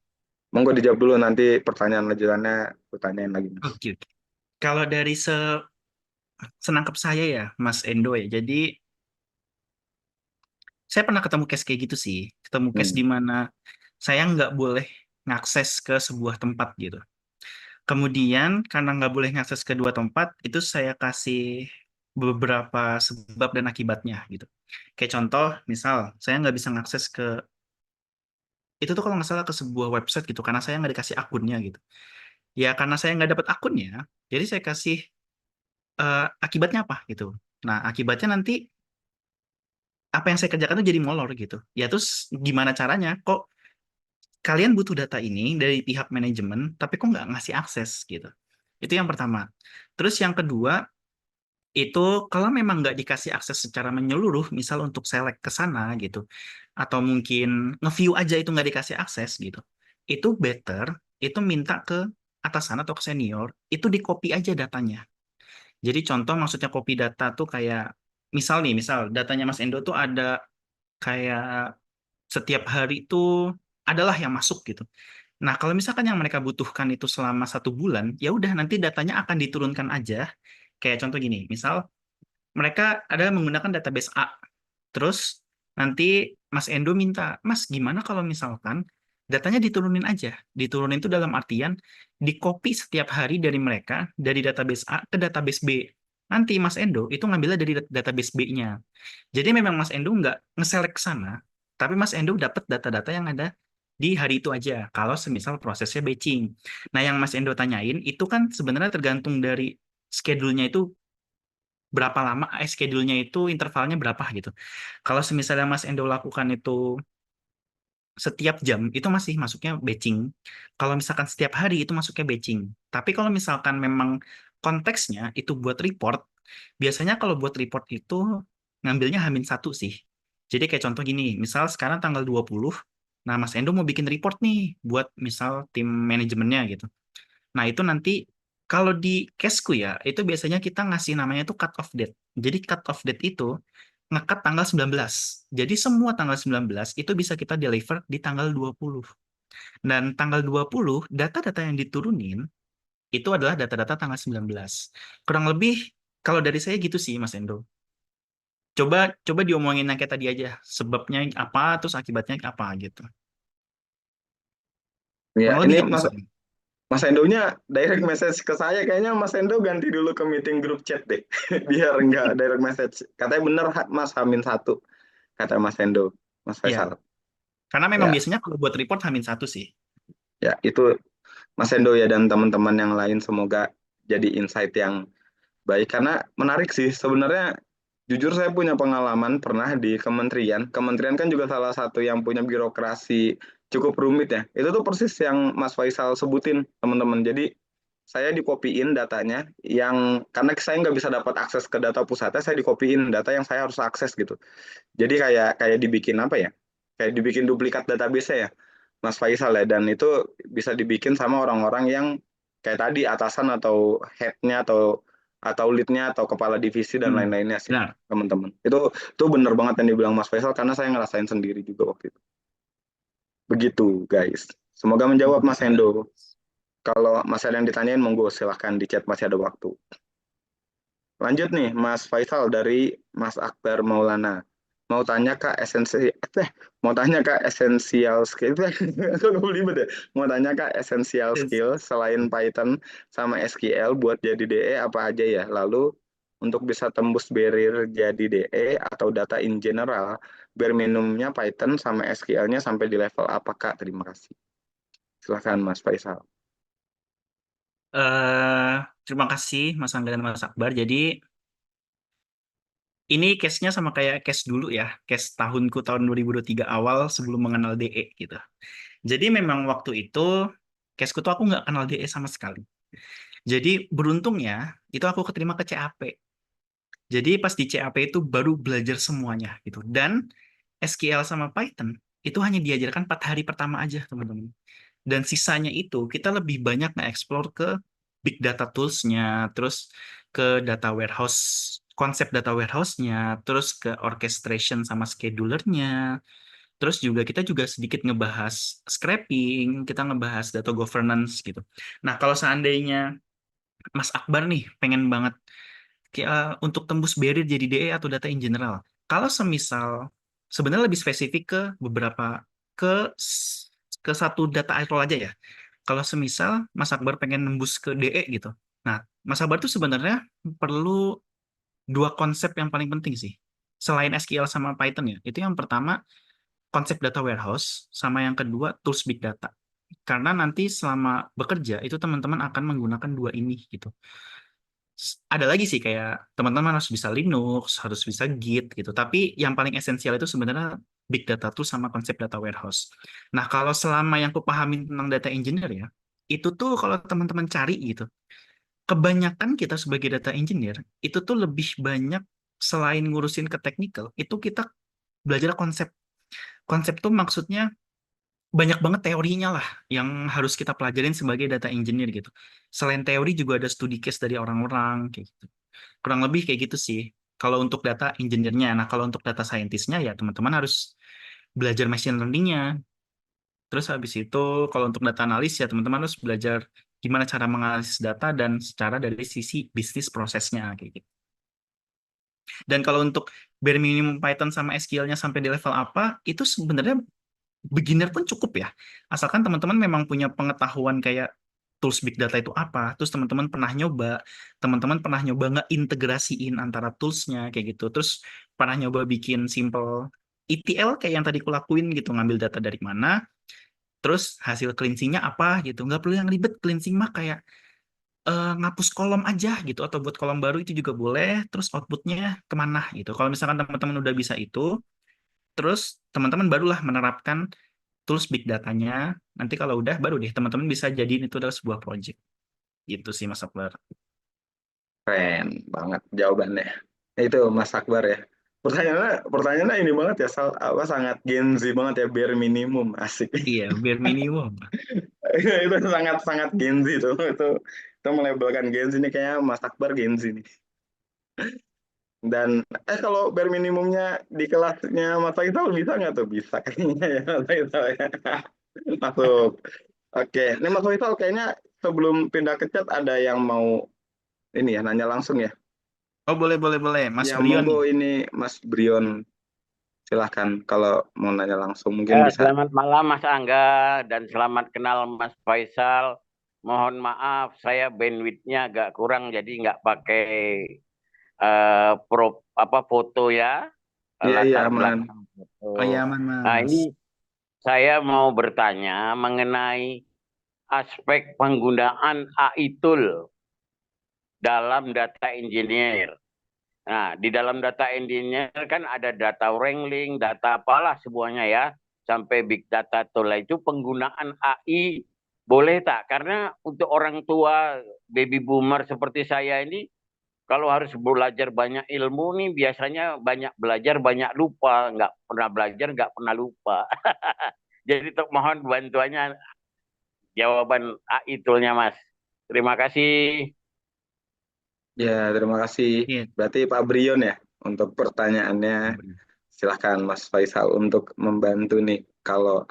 monggo dijawab dulu nanti pertanyaan lanjutannya pertanyaan lagi Mas. Oke, oke. Kalau dari senangkap saya ya, Mas Endo ya. Jadi, saya pernah ketemu case kayak gitu sih. Ketemu case Hmm. di mana saya nggak boleh ngakses ke sebuah tempat gitu. Kemudian, karena nggak boleh ngakses ke dua tempat, itu saya kasih beberapa sebab dan akibatnya gitu. Kayak contoh, misal, saya nggak bisa ngakses ke, itu tuh kalau nggak salah ke sebuah website gitu, karena saya nggak dikasih akunnya gitu. Ya, karena saya nggak dapat akunnya, jadi saya kasih akibatnya apa gitu. Nah, akibatnya nanti apa yang saya kerjakan itu jadi molor gitu. Ya terus gimana caranya? Kok kalian butuh data ini dari pihak manajemen, tapi kok nggak ngasih akses gitu. Itu yang pertama. Terus yang kedua, itu kalau memang nggak dikasih akses secara menyeluruh, misal untuk select ke sana gitu, atau mungkin nge-view aja itu nggak dikasih akses gitu, itu better, itu minta ke atasan atau ke senior, itu di copy aja datanya. Jadi contoh maksudnya copy data tuh kayak, misal nih, misal datanya Mas Endo tuh ada kayak setiap hari itu adalah yang masuk gitu. Nah, kalau misalkan yang mereka butuhkan itu selama 1 bulan, ya udah nanti datanya akan diturunkan aja. Kayak contoh gini, misal mereka ada menggunakan database A. Terus nanti Mas Endo minta, Mas gimana kalau misalkan datanya diturunin aja. Diturunin itu dalam artian di-copy setiap hari dari mereka, dari database A ke database B. Nanti Mas Endo itu ngambilnya dari database B-nya. Jadi memang Mas Endo nggak nge-select ke sana, tapi Mas Endo dapat data-data yang ada di hari itu aja, kalau semisal prosesnya batching. Nah, yang Mas Endo tanyain, itu kan sebenarnya tergantung dari schedule-nya itu berapa lama, schedule-nya itu intervalnya berapa gitu. Kalau misalnya Mas Endo lakukan itu setiap jam, itu masih masuknya batching. Kalau misalkan setiap hari, itu masuknya batching. Tapi kalau misalkan memang konteksnya itu buat report, biasanya kalau buat report itu ngambilnya H-1 sih. Jadi kayak contoh gini, misal sekarang tanggal 20, nah Mas Endo mau bikin report nih buat misal tim manajemennya gitu. Nah, itu nanti kalau di caseku ya, itu biasanya kita ngasih namanya itu cut off date. Jadi cut off date itu ngekat tanggal 19. Jadi semua tanggal 19 itu bisa kita deliver di tanggal 20. Dan tanggal 20, data-data yang diturunin itu adalah data-data tanggal 19. Kurang lebih kalau dari saya gitu sih, Mas Endo. Coba coba diomongin yang kayak tadi aja, sebabnya apa, terus akibatnya apa gitu. Ya, Kurang lebih ini gitu Mas sih. Mas Endonya direct message ke saya, kayaknya Mas Endo ganti dulu ke meeting grup chat deh, biar enggak direct message. Katanya bener Mas H-1, kata Mas Endo, Mas Ya, Faisal. karena memang Ya, biasanya kalau buat report H-1 sih. ya itu Mas Endo ya dan teman-teman yang lain semoga jadi insight yang baik karena menarik sih sebenarnya. Jujur saya punya pengalaman pernah di kementerian. Kementerian kan juga salah satu yang punya birokrasi cukup rumit ya. Itu tuh persis yang Mas Faisal sebutin teman-teman. Jadi saya dikopiin datanya yang karena saya nggak bisa dapat akses ke data pusatnya, saya dikopiin data yang saya harus akses gitu. Jadi kayak kayak dibikin apa ya? Kayak dibikin duplikat database ya, Mas Faisal ya. Dan itu bisa dibikin sama orang-orang yang kayak tadi atasan atau headnya atau leadnya atau kepala divisi dan Hmm, lain-lainnya sih benar. teman-teman. Itu benar banget yang dibilang Mas Faisal karena saya ngerasain sendiri juga waktu itu. Begitu guys. Semoga menjawab Mas Endo. Kalau Mas ada yang ditanyain monggo silahkan di chat masih ada waktu. Lanjut nih, Mas Faisal dari Mas Akbar Maulana. Mau tanya Kak mau tanya Kak esensial skill, aku belibet ya. Mau tanya Kak esensial Yes. skill selain Python sama SQL buat jadi DE apa aja ya? Lalu untuk bisa tembus barrier jadi DE atau data in general, bare minimumnya Python sama SQL-nya sampai di level apa Kak? Terima kasih. Silahkan Mas Faisal. eh Terima kasih Mas Angga dan Mas Akbar. Jadi ini case-nya sama kayak case dulu ya, case tahun 2023 awal sebelum mengenal DE gitu. Jadi memang waktu itu caseku tuh aku nggak kenal DE sama sekali. Jadi beruntungnya itu aku keterima ke CAP. Jadi pas di CAP itu baru belajar semuanya gitu. Dan SQL sama Python itu hanya diajarkan 4 hari pertama aja teman-teman. Dan sisanya itu kita lebih banyak nge-explore ke big data tools-nya, terus ke data warehouse, konsep data warehouse-nya, terus ke orchestration sama scheduler-nya, terus juga kita juga sedikit ngebahas scraping, kita ngebahas data governance gitu. Nah, kalau seandainya Mas Akbar nih pengen banget untuk tembus barrier jadi DE atau data in general, kalau semisal sebenarnya lebih spesifik ke beberapa ke ke satu data role aja ya. Kalau semisal Mas Akbar pengen nembus ke DE gitu. Nah, Mas Akbar tuh sebenarnya perlu 2 konsep yang paling penting sih. Selain SQL sama Python ya. Itu yang pertama konsep data warehouse sama yang kedua tools big data. Karena nanti selama bekerja itu teman-teman akan menggunakan dua ini gitu. Ada lagi sih kayak teman-teman harus bisa Linux, harus bisa Git gitu. Tapi yang paling esensial itu sebenarnya big data tool sama konsep data warehouse. Nah, kalau selama yang aku pahamin tentang data engineer ya, itu tuh kalau teman-teman cari gitu, kebanyakan kita sebagai data engineer itu tuh lebih banyak selain ngurusin ke technical, itu kita belajar konsep. Konsep tuh maksudnya banyak banget teorinya lah yang harus kita pelajarin sebagai data engineer gitu. Selain teori juga ada studi case dari orang-orang kayak gitu. Kurang lebih kayak gitu sih. Kalau untuk data engineer-nya, nah kalau untuk data scientist-nya ya teman-teman harus belajar machine learning-nya. Terus habis itu kalau untuk data analis ya teman-teman harus belajar gimana cara menganalisis data dan secara dari sisi bisnis prosesnya kayak gitu. Dan kalau untuk bare minimum Python sama SQL-nya sampai di level apa, itu sebenarnya beginner pun cukup ya. Asalkan teman-teman memang punya pengetahuan kayak tools big data itu apa, terus teman-teman pernah nyoba nggak antara toolsnya kayak gitu, terus pernah nyoba bikin simple ETL kayak yang tadi aku lakuin gitu, ngambil data dari mana, terus hasil cleansing-nya apa gitu. Nggak perlu yang ribet cleansing mah kayak ngapus kolom aja gitu, atau buat kolom baru itu juga boleh, terus outputnya kemana gitu. Kalau misalkan teman-teman udah bisa itu, terus teman-teman barulah menerapkan tools big datanya. Nanti kalau udah baru deh teman-teman bisa jadiin itu adalah sebuah project. Gitu sih Mas Akbar. Keren banget jawabannya. Itu Mas Akbar ya. Pertanyaannya ini banget ya, apa sangat Gen Z banget ya, bare minimum asik. Iya, bare minimum. Itu sangat sangat Gen Z tuh. Itu melabelkan Gen Z ini kayaknya Mas Akbar Gen Z nih. Dan kalau bare minimumnya di kelasnya Mas Faisal bisa nggak tuh? Bisa kayaknya ya Mas Faisal ya. Masuk. Oke, ini Mas Faisal kayaknya sebelum pindah ke chat ada yang mau ini ya nanya langsung ya. Oh boleh boleh boleh, Mas Ya Brion monggo nih. ini Mas Brion, silahkan kalau mau nanya langsung mungkin bisa. Selamat malam Mas Angga dan selamat kenal Mas Faisal. Mohon maaf saya bandwidth-nya agak kurang jadi nggak pakai foto ya, Iya iya latar aman. belakang foto. Oh iya aman Nah Mas. ini saya mau bertanya mengenai aspek penggunaan AI tool dalam data engineer. Nah, di dalam data engineer kan ada data wrangling, data apalah semuanya ya, sampai big data tool itu penggunaan AI boleh tak? Karena untuk orang tua baby boomer seperti saya ini, kalau harus belajar banyak ilmu nih biasanya banyak belajar banyak lupa, nggak pernah belajar nggak pernah lupa. Jadi mohon bantuannya jawaban AI toolnya Mas. Terima kasih. Ya terima kasih. Iya. Berarti Pak Brion ya untuk pertanyaannya. Silahkan Mas Faisal untuk membantu nih kalau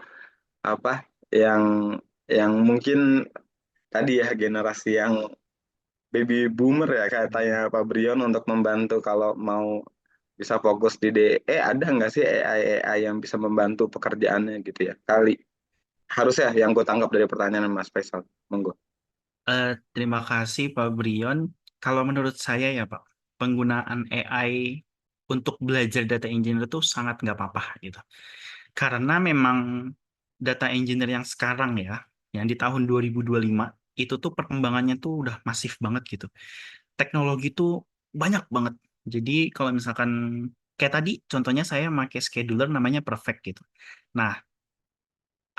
apa yang mungkin tadi ya generasi yang baby boomer ya katanya Pak Brion untuk membantu kalau mau bisa fokus di DE, ada nggak sih AI yang bisa membantu pekerjaannya gitu ya kali harusnya yang gue tangkap dari pertanyaan Mas Faisal, monggo. Terima kasih Pak Brion. Kalau menurut saya ya Pak, penggunaan AI untuk belajar data engineer itu sangat nggak apa-apa gitu. Karena memang data engineer yang sekarang ya, yang di tahun 2025, itu tuh perkembangannya tuh udah masif banget gitu. Teknologi tuh banyak banget. Jadi kalau misalkan kayak tadi contohnya saya pakai scheduler namanya Perfect gitu. Nah,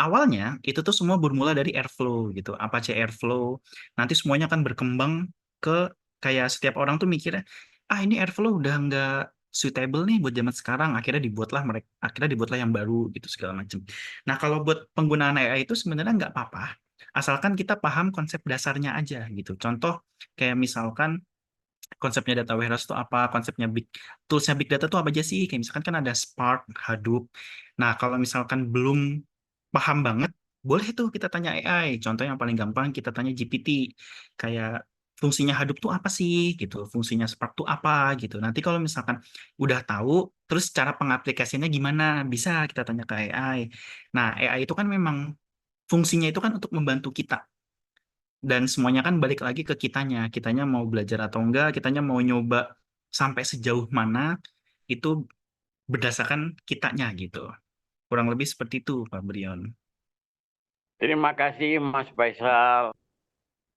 awalnya itu tuh semua bermula dari Airflow gitu, Apache Airflow. Nanti semuanya akan berkembang ke kayak setiap orang tuh mikirnya, ah ini Airflow udah nggak suitable nih buat zaman sekarang. Akhirnya dibuatlah yang baru gitu segala macam. Nah kalau buat penggunaan AI itu sebenarnya nggak apa-apa, asalkan kita paham konsep dasarnya aja gitu. Contoh kayak misalkan konsepnya data warehouse itu apa, konsepnya toolsnya big data itu apa aja sih? Kayak misalkan kan ada Spark, Hadoop. Nah, kalau misalkan belum paham banget, boleh tuh kita tanya AI. Contoh yang paling gampang kita tanya GPT. Kayak fungsinya Hadoop tuh apa sih gitu, fungsinya Spark tuh apa gitu. Nanti kalau misalkan udah tahu, terus cara pengaplikasinya gimana, bisa kita tanya ke AI. Nah, AI itu kan memang fungsinya itu kan untuk membantu kita, dan semuanya kan balik lagi ke kitanya mau belajar atau enggak, kitanya mau nyoba sampai sejauh mana, itu berdasarkan kitanya gitu, kurang lebih seperti itu Pak Brion. Terima kasih Mas Faisal.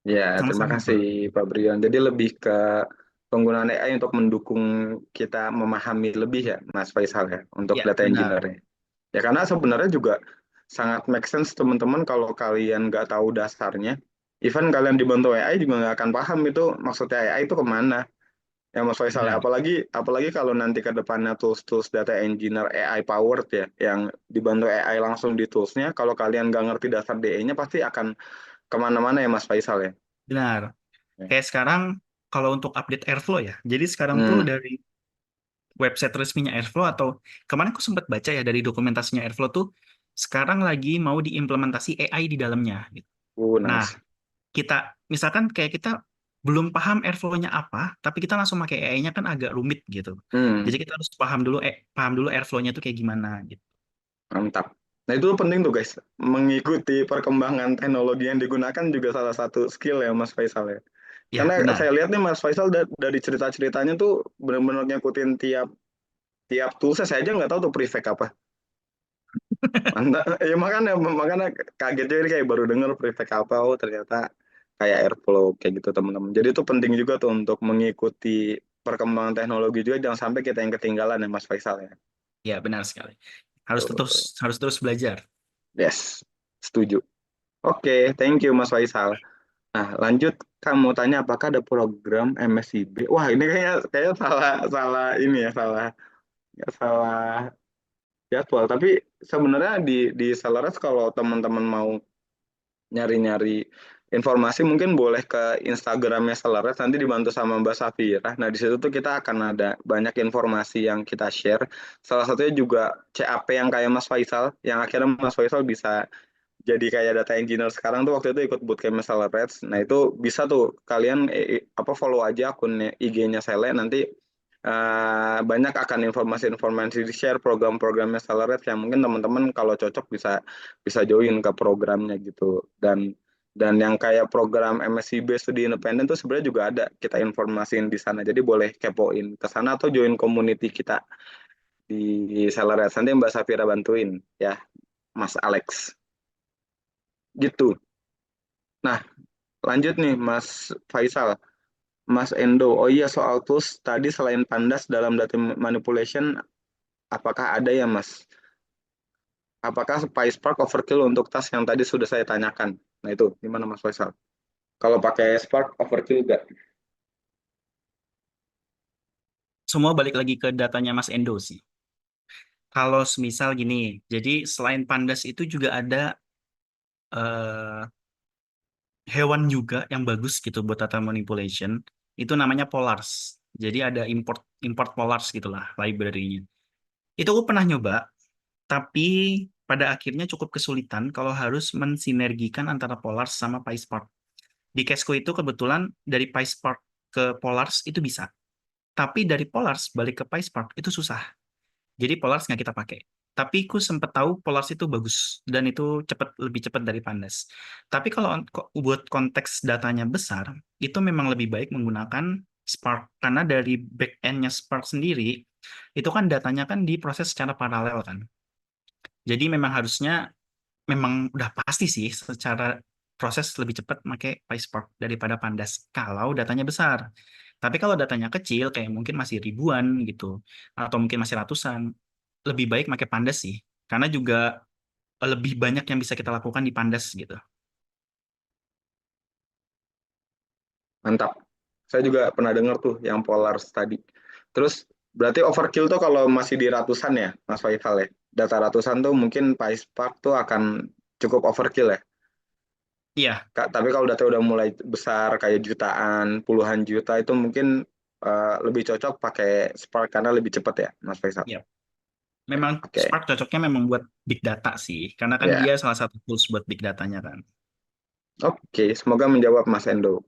Ya, terima Sama-sama, Pak. kasih Pak Brion. Jadi lebih ke penggunaan AI untuk mendukung kita memahami lebih ya, Mas Faisal ya, untuk Ya, data benar. engineer. Ya, karena sebenarnya juga sangat make sense teman-teman kalau kalian nggak tahu dasarnya. Even kalian dibantu AI juga nggak akan paham itu maksudnya AI itu kemana. Ya Mas Faisal, ya. Benar. Apalagi kalau nanti ke depannya tools-tools data engineer AI powered ya, yang dibantu AI langsung di toolsnya, kalau kalian nggak ngerti dasar DE-nya pasti akan kemana-mana ya Mas Faisal ya. Benar. Ya. Kayak sekarang kalau untuk update Airflow ya. Jadi sekarang tuh Hmm. dari website resminya Airflow atau kemarin aku sempat baca ya dari dokumentasinya Airflow tuh sekarang lagi mau diimplementasi AI di dalamnya gitu. Nah, Nice. kita misalkan kayak kita belum paham Airflow-nya apa, tapi kita langsung pakai AI-nya kan agak rumit gitu. Hmm, Jadi kita harus paham dulu Airflow-nya itu kayak gimana gitu. mantap. Nah itu penting tuh guys, mengikuti perkembangan teknologi yang digunakan juga salah satu skill ya Mas Faisal ya. Ya, Karena benar. saya lihat nih Mas Faisal dari cerita-ceritanya tuh benar-benar ngikutin tiap tiap toolsnya, saya aja nggak tahu tuh prefect apa. Mantap, ya makanya kaget jadi kayak baru denger prefect apa, oh ternyata kayak Airflow kayak gitu teman-teman. Jadi itu penting juga tuh untuk mengikuti perkembangan teknologi juga, jangan sampai kita yang ketinggalan ya Mas Faisal ya. Ya, benar sekali. Tuh. Harus terus belajar. Yes, setuju. Oke, thank you Mas Faisal. Nah, lanjut kamu tanya apakah ada program MSIB? Wah, ini kayaknya salah salah ini ya, salah jadwal. Tapi sebenarnya di Celeres kalau teman-teman mau nyari-nyari informasi mungkin boleh ke Instagramnya Celeres, nanti dibantu sama Mbak Safira. Nah, di situ tuh kita akan ada banyak informasi yang kita share. Salah satunya juga CAP yang kayak Mas Faisal, yang akhirnya Mas Faisal bisa jadi kayak data engineer sekarang tuh waktu itu ikut bootcamp Celebrate. Nah itu bisa tuh kalian apa follow aja akun IG-nya Sele, nanti banyak akan informasi-informasi di share program-programnya Celebrate yang mungkin teman-teman kalau cocok bisa bisa join ke programnya gitu. Dan yang kayak program MSIB studi independen tuh sebenarnya juga ada kita informasiin di sana. Jadi boleh kepoin ke sana atau join community kita di Celebrate. Nanti Mbak Safira bantuin ya, Mas Alex. Gitu. Nah, lanjut nih Mas Faisal, Mas Endo. Oh iya soal tools tadi selain Pandas dalam data manipulation, apakah ada ya Mas? Apakah PySpark overkill untuk tas yang tadi sudah saya tanyakan? Nah itu gimana Mas Faisal? Kalau pakai Spark overkill nggak? Semua balik lagi ke datanya Mas Endo sih. Kalau semisal gini, jadi selain pandas itu juga ada eh, hewan juga yang bagus gitu buat data manipulation. Itu namanya polars. Jadi ada import import polars gitulah library-nya. Itu aku pernah nyoba, tapi pada akhirnya cukup kesulitan kalau harus mensinergikan antara polars sama PySpark. Di Casco itu kebetulan dari PySpark ke polars itu bisa, tapi dari polars balik ke PySpark itu susah. Jadi Polars nggak kita pakai. Tapi aku sempat tahu Polars itu bagus dan itu lebih cepat dari Pandas. Tapi kalau buat konteks datanya besar, itu memang lebih baik menggunakan Spark karena dari back-end-nya Spark sendiri itu kan datanya kan diproses secara paralel kan. Jadi memang harusnya memang udah pasti sih secara proses lebih cepat pakai PySpark daripada Pandas kalau datanya besar. Tapi kalau datanya kecil kayak mungkin masih ribuan gitu atau mungkin masih ratusan, lebih baik pakai Pandas sih. Karena juga lebih banyak yang bisa kita lakukan di Pandas gitu. Mantap. Saya juga pernah dengar tuh yang Polars tadi. Terus berarti overkill tuh kalau masih di ratusan ya Mas Faisal ya? Data ratusan tuh mungkin PySpark tuh akan cukup overkill ya? Iya, Tapi kalau data udah mulai besar kayak jutaan, puluhan juta itu mungkin lebih cocok pakai Spark karena lebih cepat ya, Mas Faisal. iya. Ya, Memang oke. Spark cocoknya memang buat big data sih. Karena kan Ya, dia salah satu tools buat big datanya kan. oke. Semoga menjawab Mas Endo.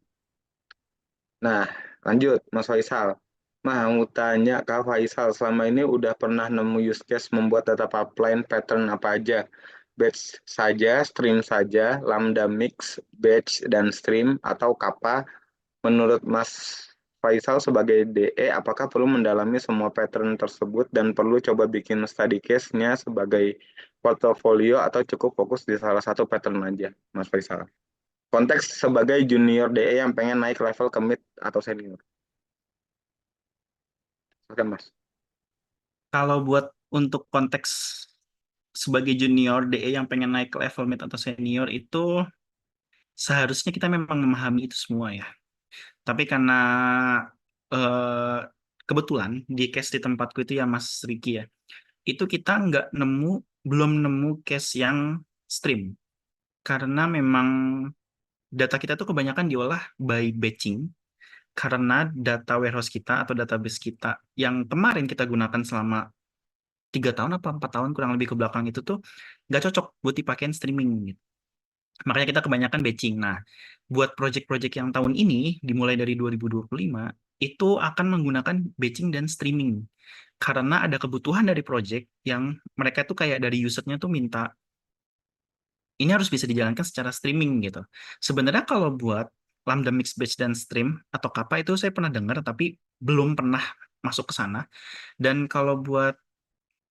Nah, lanjut Mas Faisal. Mau tanya Kak Faisal, selama ini udah pernah nemu use case membuat data pipeline pattern apa aja? Batch saja, stream saja, lambda mix, batch dan stream, atau kappa? Menurut Mas Faisal sebagai DE, apakah perlu mendalami semua pattern tersebut dan perlu coba bikin study case-nya sebagai portofolio atau cukup fokus di salah satu pattern aja, Mas Faisal? konteks sebagai junior DE yang pengen naik level ke mid atau senior. Oke, Mas. Kalau buat untuk konteks sebagai junior DE yang pengen naik ke level mid atau senior itu seharusnya kita memang memahami itu semua ya. Tapi karena eh, kebetulan di case di tempatku itu ya Mas Riki ya, itu kita belum nemu case yang stream. Karena memang data kita tuh kebanyakan diolah by batching. Karena data warehouse kita atau database kita yang kemarin kita gunakan selama 3 tahun atau 4 tahun kurang lebih ke belakang itu tuh nggak cocok buat dipakein streaming gitu. Makanya kita kebanyakan batching. Nah, buat project-project yang tahun ini dimulai dari 2025 itu akan menggunakan batching dan streaming. Karena ada kebutuhan dari project yang mereka tuh kayak dari usernya tuh minta ini harus bisa dijalankan secara streaming gitu. Sebenarnya kalau buat Lambda Mix Batch dan Stream atau Kappa itu saya pernah dengar tapi belum pernah masuk ke sana. Dan kalau buat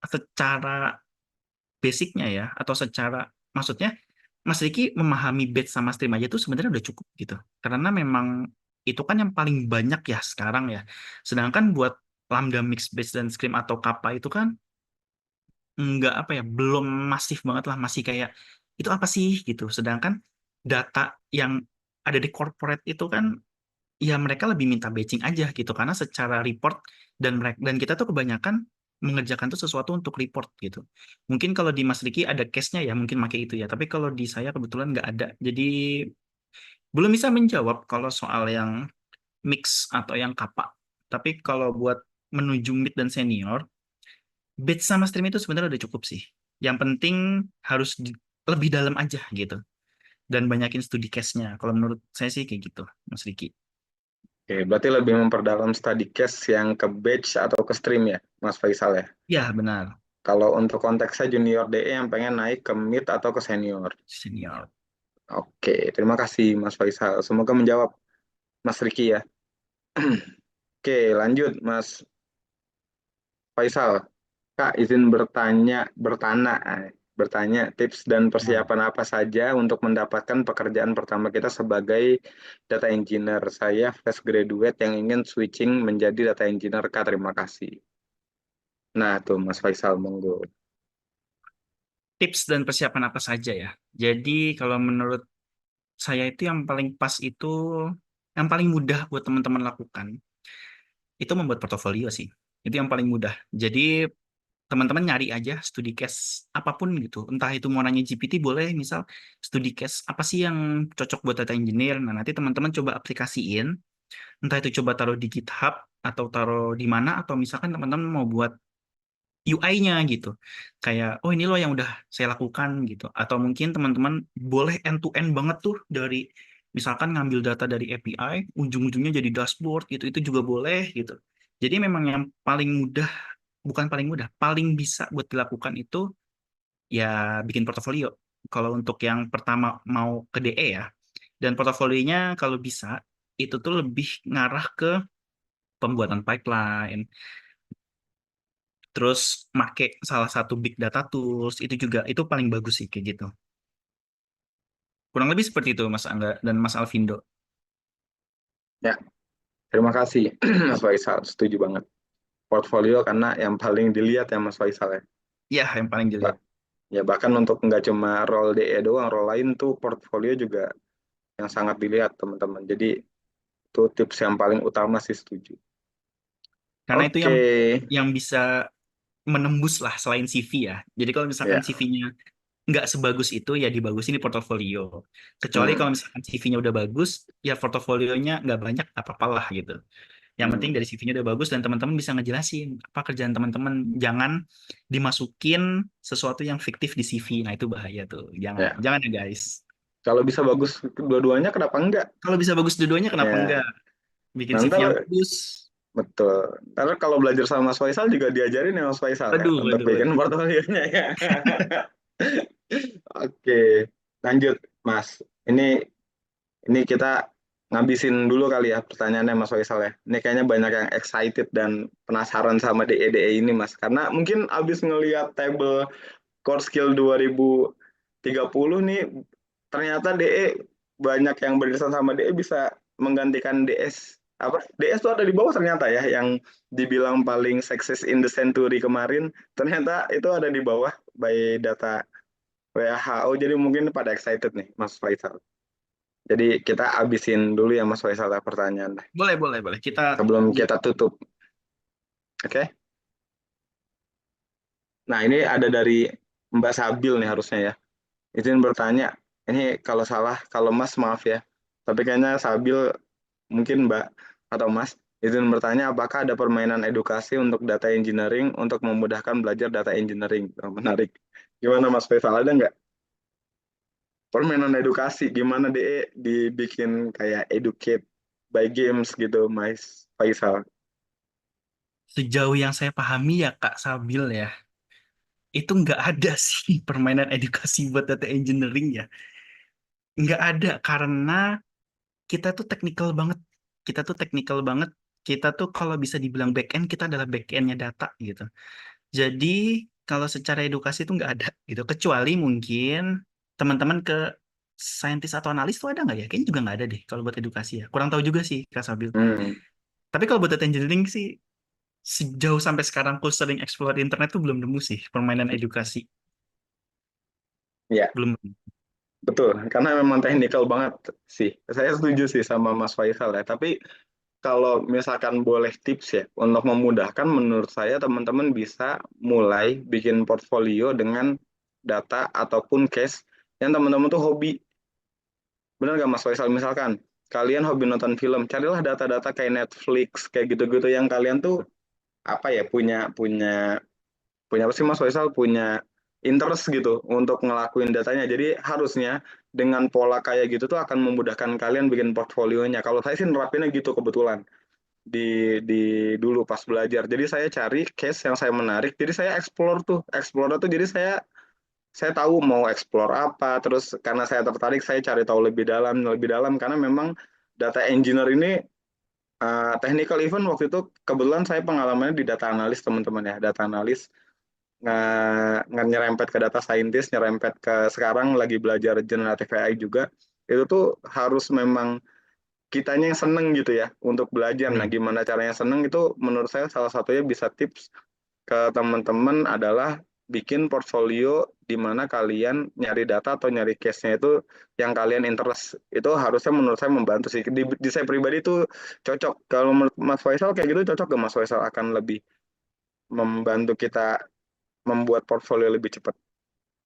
secara basicnya ya atau secara maksudnya Mas Riki memahami batch sama stream aja tuh sebenarnya udah cukup gitu. Karena memang itu kan yang paling banyak ya sekarang ya. Sedangkan buat Lambda Mix Batch dan Stream atau Kappa itu kan nggak apa ya, belum masif banget lah, masih kayak itu apa sih gitu. Sedangkan data yang ada di corporate itu kan ya mereka lebih minta batching aja gitu karena secara report dan kita tuh kebanyakan mengerjakan tuh sesuatu untuk report gitu. Mungkin kalau di Mas Riki ada case-nya ya mungkin pakai itu ya, tapi kalau di saya kebetulan nggak ada. Jadi belum bisa menjawab kalau soal yang mix atau yang kappa. Tapi kalau buat menuju mid dan senior, batch sama stream itu sebenarnya udah cukup sih. Yang penting harus lebih dalam aja gitu. Dan banyakin studi case-nya. Kalau menurut saya sih kayak gitu, Mas Riki. Oke, berarti lebih memperdalam study case yang ke batch atau ke stream ya, Mas Faisal ya. Ya, benar. Kalau untuk konteksnya junior DE yang pengen naik ke mid atau ke senior. Senior. Oke, terima kasih Mas Faisal. Semoga menjawab Mas Riki ya. Oke, lanjut Mas Faisal. Kak, izin bertanya tips dan Nah, persiapan apa saja untuk mendapatkan pekerjaan pertama kita sebagai data engineer. Saya fresh graduate yang ingin switching menjadi data engineer, Kak. Terima kasih. Nah, tuh Mas Faisal, monggo. tips dan persiapan apa saja ya. Jadi kalau menurut saya itu yang paling pas itu, yang paling mudah buat teman-teman lakukan, itu membuat portofolio sih. Itu yang paling mudah. Jadi teman-teman nyari aja studi case apapun gitu. Entah itu mau nanya GPT boleh, misal studi case apa sih yang cocok buat data engineer. Nah, nanti teman-teman coba aplikasiin. Entah itu coba taruh di GitHub atau taruh di mana, atau misalkan teman-teman mau buat UI-nya gitu. Kayak, oh ini loh yang udah saya lakukan gitu. Atau mungkin teman-teman boleh end-to-end banget tuh dari misalkan ngambil data dari API, ujung-ujungnya jadi dashboard gitu. Itu juga boleh gitu. Jadi memang yang paling mudah, bukan paling mudah, paling bisa buat dilakukan itu ya bikin portofolio. Kalau untuk yang pertama mau ke DE ya, dan portofolionya kalau bisa itu tuh lebih ngarah ke pembuatan pipeline, terus make salah satu big data tools itu juga itu paling bagus sih kayak gitu. Kurang lebih seperti itu Mas Angga dan Mas Alvindo. Ya, terima kasih Mas Faisal. Setuju banget. Portfolio karena yang paling dilihat ya Mas Faisal ya. Ya, yang paling Ba- dilihat. Ya bahkan untuk nggak cuma role DE doang, role lain tuh portfolio juga yang sangat dilihat teman-teman. Jadi itu tips yang paling utama sih, setuju. Karena itu Oke, yang bisa menembus lah selain CV ya. Jadi kalau misalkan ya. CV-nya nggak sebagus itu ya dibagusin di portofolio. Kecuali Hmm, kalau misalkan CV-nya udah bagus, ya portofolionya nggak banyak apa-apalah gitu. Yang penting hmm, dari CV-nya udah bagus dan teman-teman bisa ngejelasin apa kerjaan teman-teman. Jangan dimasukin sesuatu yang fiktif di CV. Nah itu bahaya tuh. Jangan, ya. jangan ya guys. Kalau bisa bagus dua-duanya, kenapa enggak? Kalau bisa bagus dua-duanya kenapa enggak? Ya, Bikin CV yang nanti bagus. betul. Ntar kalau belajar sama Mas Faisal juga diajarin ya Mas Faisal ya Waduh, untuk waduh, bikin waduh. portofolionya ya. Oke, lanjut Mas. Ini kita ngabisin dulu kali ya pertanyaannya Mas Faisal ya. Ini kayaknya banyak yang excited dan penasaran sama DE-DE ini Mas. Karena mungkin abis ngelihat table core skill 2030 nih, ternyata DE banyak yang beririsan sama DE bisa menggantikan DS. Apa? DS tuh ada di bawah ternyata ya, yang dibilang paling sexist in the century kemarin, ternyata itu ada di bawah by data WHO. Jadi mungkin pada excited nih, Mas Faisal. Jadi kita abisin dulu ya Mas Faisal pertanyaan Boleh, boleh, boleh. Kita sebelum kita tutup. Oke? Nah, ini ada dari Mbak Sabil nih harusnya ya. Izin bertanya, ini kalau salah, kalau Mas maaf ya. Tapi kayaknya Sabil, mungkin Mbak atau Mas, izin bertanya apakah ada permainan edukasi untuk data engineering untuk memudahkan belajar data engineering? Oh, menarik. Gimana Mas Faisal, ada nggak permainan edukasi? Gimana DE dibikin kayak educate by games gitu, Mas Faisal? sejauh yang saya pahami ya Kak Sabil ya, itu nggak ada sih permainan edukasi buat data engineering ya. Nggak ada karena kita tuh teknikal banget. Kita tuh teknikal banget. Kita tuh kalau bisa dibilang back end, kita adalah back endnya data gitu. Jadi kalau secara edukasi itu nggak ada gitu. Kecuali mungkin teman-teman ke saintis atau analis tuh ada nggak ya? Kayaknya juga nggak ada deh kalau buat edukasi ya. Kurang tahu juga sih Kak Sabil. Hmm, Tapi kalau buat data engineering sih sejauh sampai sekarang aku sering explore di internet tuh belum nemu sih permainan edukasi. ya. Belum. Betul, karena memang teknikal banget sih. Saya setuju sih sama Mas Faisal ya. Tapi kalau misalkan boleh tips ya, untuk memudahkan menurut saya teman-teman bisa mulai bikin portfolio dengan data ataupun case yang teman-teman tuh hobi. Benar nggak Mas Faisal? Misalkan kalian hobi nonton film, carilah data-data kayak Netflix, kayak gitu-gitu yang kalian tuh apa ya, punya punya punya apa sih Mas Faisal, punya interest gitu untuk ngelakuin datanya. Jadi harusnya dengan pola kayak gitu tuh akan memudahkan kalian bikin portfolionya. Kalau saya sih nerapinnya gitu kebetulan di dulu pas belajar. Jadi saya cari case yang saya menarik. Jadi saya explore tuh. Jadi saya tahu mau explore apa. Terus karena saya tertarik, saya cari tahu lebih dalam karena memang data engineer ini technical event waktu itu kebetulan saya pengalamannya di data analis teman-teman ya, data analis nyerempet ke data scientist, nyerempet ke sekarang lagi belajar generative AI juga. Itu tuh harus memang kitanya yang seneng gitu ya untuk belajar. Nah, Hmm. gimana caranya seneng itu menurut saya salah satunya bisa tips ke teman-teman adalah bikin portfolio di mana kalian nyari data atau nyari case-nya itu yang kalian interest. Itu harusnya menurut saya membantu sih. Di saya pribadi itu cocok. Kalau menurut Mas Faisal kayak gitu cocok gak Mas Faisal, akan lebih membantu kita membuat portfolio lebih cepat?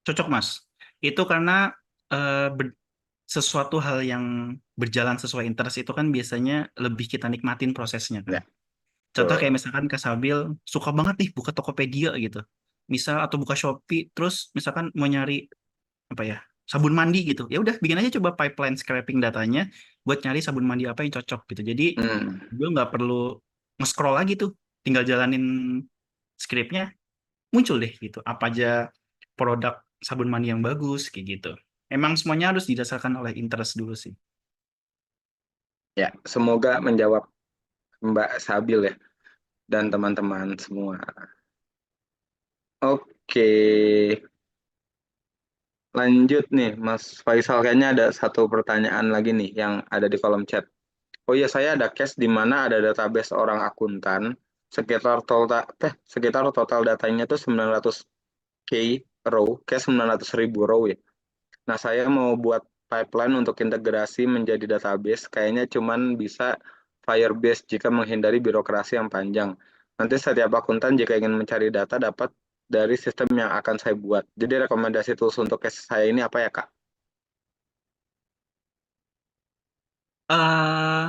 Cocok, Mas. Itu karena eh, ber- sesuatu hal yang berjalan sesuai interest itu kan biasanya lebih kita nikmatin prosesnya kan. Ya, Contoh kayak betul. misalkan Kak Sabil suka banget nih buka Tokopedia gitu. Misal atau buka Shopee terus misalkan mau nyari apa ya? Sabun mandi gitu. Ya udah bikin aja coba pipeline scraping datanya buat nyari sabun mandi apa yang cocok gitu. Jadi Hmm. gue nggak perlu nge-scroll lagi tuh. Tinggal jalanin scriptnya muncul deh gitu. Apa aja produk sabun mandi yang bagus kayak gitu. Emang semuanya harus didasarkan oleh interest dulu sih. Ya, semoga menjawab Mbak Sabil ya dan teman-teman semua. Oke, lanjut nih Mas Faisal, kayaknya ada satu pertanyaan lagi nih yang ada di kolom chat. Oh iya, saya ada case di mana ada database orang akuntan sekitar total datanya tuh 900K row, kayak 900.000 row ya. Nah, saya mau buat pipeline untuk integrasi menjadi database, kayaknya cuman bisa Firebase jika menghindari birokrasi yang panjang. Nanti setiap akuntan jika ingin mencari data dapat dari sistem yang akan saya buat. Jadi rekomendasi tools untuk case saya ini apa ya, Kak? eh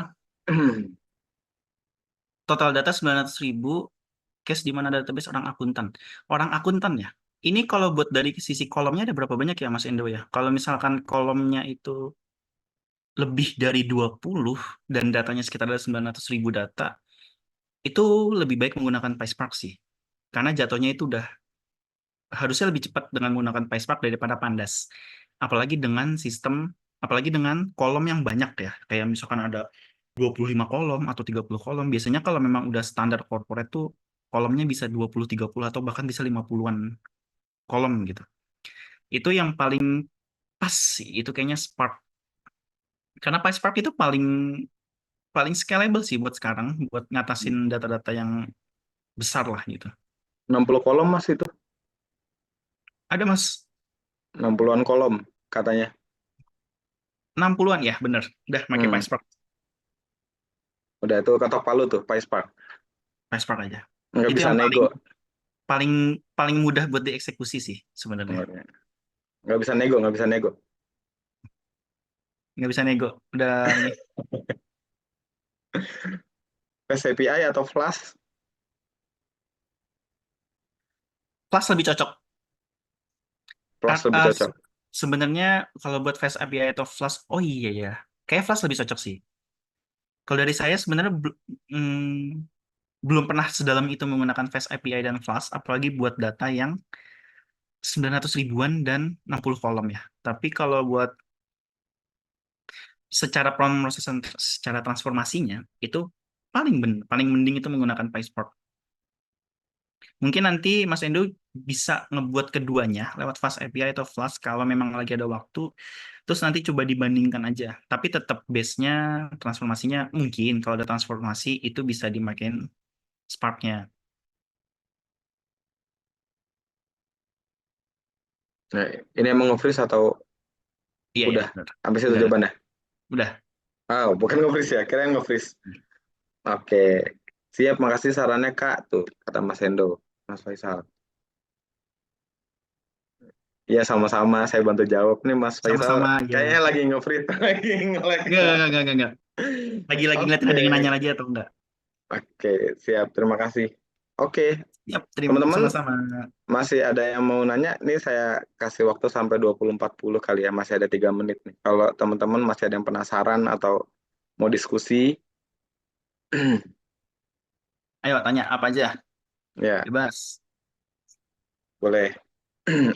Total data 900.000, case di mana database orang akuntan. Orang akuntan ya. Ini kalau buat dari sisi kolomnya ada berapa banyak ya Mas Endo ya? Kalau misalkan kolomnya itu lebih dari 20 dan datanya sekitar ada 900.000 data, itu lebih baik menggunakan PySpark sih. Karena jatuhnya itu udah harusnya lebih cepat dengan menggunakan PySpark daripada Pandas. Apalagi dengan sistem, apalagi dengan kolom yang banyak ya. Kayak misalkan ada 25 kolom atau 30 kolom. Biasanya kalau memang udah standar corporate tuh kolomnya bisa 20, 30 atau bahkan bisa 50-an kolom gitu. Itu yang paling pas sih. Itu kayaknya Spark. Karena PySpark itu paling paling scalable sih buat sekarang, buat ngatasin data-data yang besar lah gitu. 60 kolom Mas itu. Ada Mas, 60-an kolom katanya. 60-an ya, bener. Udah pakai Hmm, PySpark, udah itu ketok palu tuh PySpark. PySpark aja. Nggak Itu bisa yang paling nego. paling paling mudah buat dieksekusi sih sebenarnya. Nggak bisa nego, nggak bisa nego. Nggak bisa nego. Udah ini. Fast API atau Flash? Flash lebih cocok. Flash lebih Ah, cocok. sebenarnya kalau buat Fast API atau Flash, oh iya ya, kayak Flash lebih cocok sih. Kalau dari saya sebenarnya belum pernah sedalam itu menggunakan Fast API dan Flash, apalagi buat data yang 900 ribuan dan 60 kolom ya. Tapi kalau buat secara pemrosesan, secara transformasinya, itu paling mending itu menggunakan PySpark. Mungkin nanti Mas Endo bisa ngebuat keduanya lewat Fast API atau Flash kalau memang lagi ada waktu. Terus nanti coba dibandingkan aja. Tapi tetap base-nya, transformasinya mungkin kalau ada transformasi itu bisa dimakin Spark-nya. Nah, ini emang nge-freeze atau Iya ya, udah? benar. Habis itu Udah. jawabannya. Udah. Oh, bukan nge-freeze ya, kira nge-freeze. Oke, siap. Makasih sarannya Kak. Tuh, kata Mas Endo, Mas Faisal. Iya, sama-sama. Saya bantu jawab nih, Mas Faisal. Sama-sama ya. Kayaknya lagi nge-freeze, lagi nge-lag. Enggak. Lagi ngeliatin ada yang nanya Oke, lagi atau enggak? oke, siap. Terima kasih. Oke, Yap, terima teman-teman sama-sama. masih ada yang mau nanya? Nih saya kasih waktu sampai 20.40 kali ya. Masih ada 3 menit nih. Kalau teman-teman masih ada yang penasaran atau mau diskusi, Ayo tanya apa aja, ya bebas. boleh.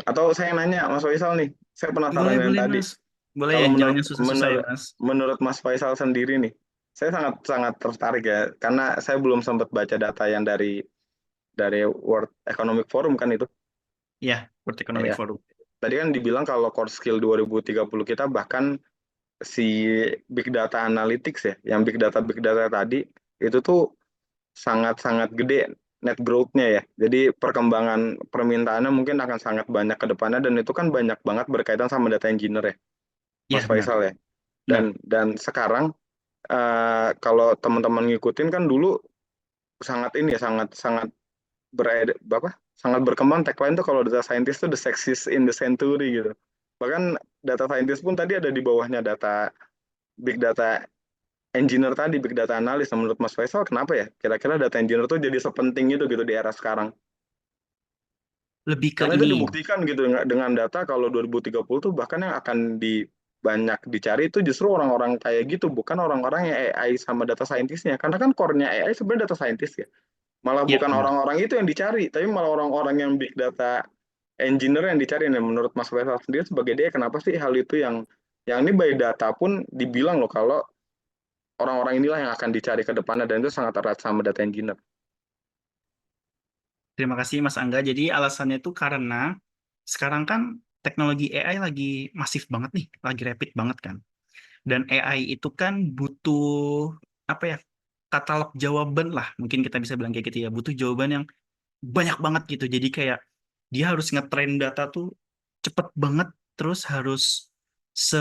Atau saya nanya Mas Faisal nih, saya penasaran Boleh, yang boleh tadi. Mas. Boleh Kalau ya, jangan menurut yang susah-susah ya menurut Mas. menurut Mas Faisal sendiri nih, saya sangat sangat tertarik ya, karena saya belum sempat baca data yang dari World Economic Forum kan itu. Ya, World Economic Ya, Forum. tadi kan dibilang kalau core skill 2030 kita bahkan si big data analytics ya, yang big data tadi itu tuh sangat-sangat gede net growth-nya ya. Jadi perkembangan permintaannya mungkin akan sangat banyak ke depannya dan itu kan banyak banget berkaitan sama data engineer ya, Mas Ya, benar. Faisal ya. Benar. Dan sekarang kalau teman-teman ngikutin kan dulu sangat ini ya, sangat sangat sangat berkembang tagline tuh kalau data scientist tuh the sexiest in the century gitu. Bahkan data scientist pun tadi ada di bawahnya data big data engineer tadi, big data analis. Nah, menurut Mas Faisal kenapa ya? Kira-kira data engineer tuh jadi sepenting itu gitu di era sekarang. Lebih ke Karena itu ini. dibuktikan gitu dengan data kalau 2030 tuh bahkan yang akan banyak dicari itu justru orang-orang kayak gitu, bukan orang-orang yang AI sama data scientist-nya. Karena kan core-nya AI sebenarnya data scientist ya. Malah Ya, bukan benar. orang-orang itu yang dicari, tapi malah orang-orang yang big data engineer yang dicari. Nah, menurut Mas Faisal sendiri sebagai dia, kenapa sih hal itu yang ini by data pun dibilang loh kalau orang-orang inilah yang akan dicari ke depannya dan itu sangat erat sama data engineer. Terima kasih Mas Angga. Jadi alasannya itu karena sekarang kan teknologi AI lagi masif banget nih, lagi rapid banget kan. Dan AI itu kan butuh apa ya? Katalog jawaban lah, mungkin kita bisa bilang kayak gitu ya. Butuh jawaban yang banyak banget gitu. Jadi kayak dia harus ngetrain data tuh cepet banget, terus harus se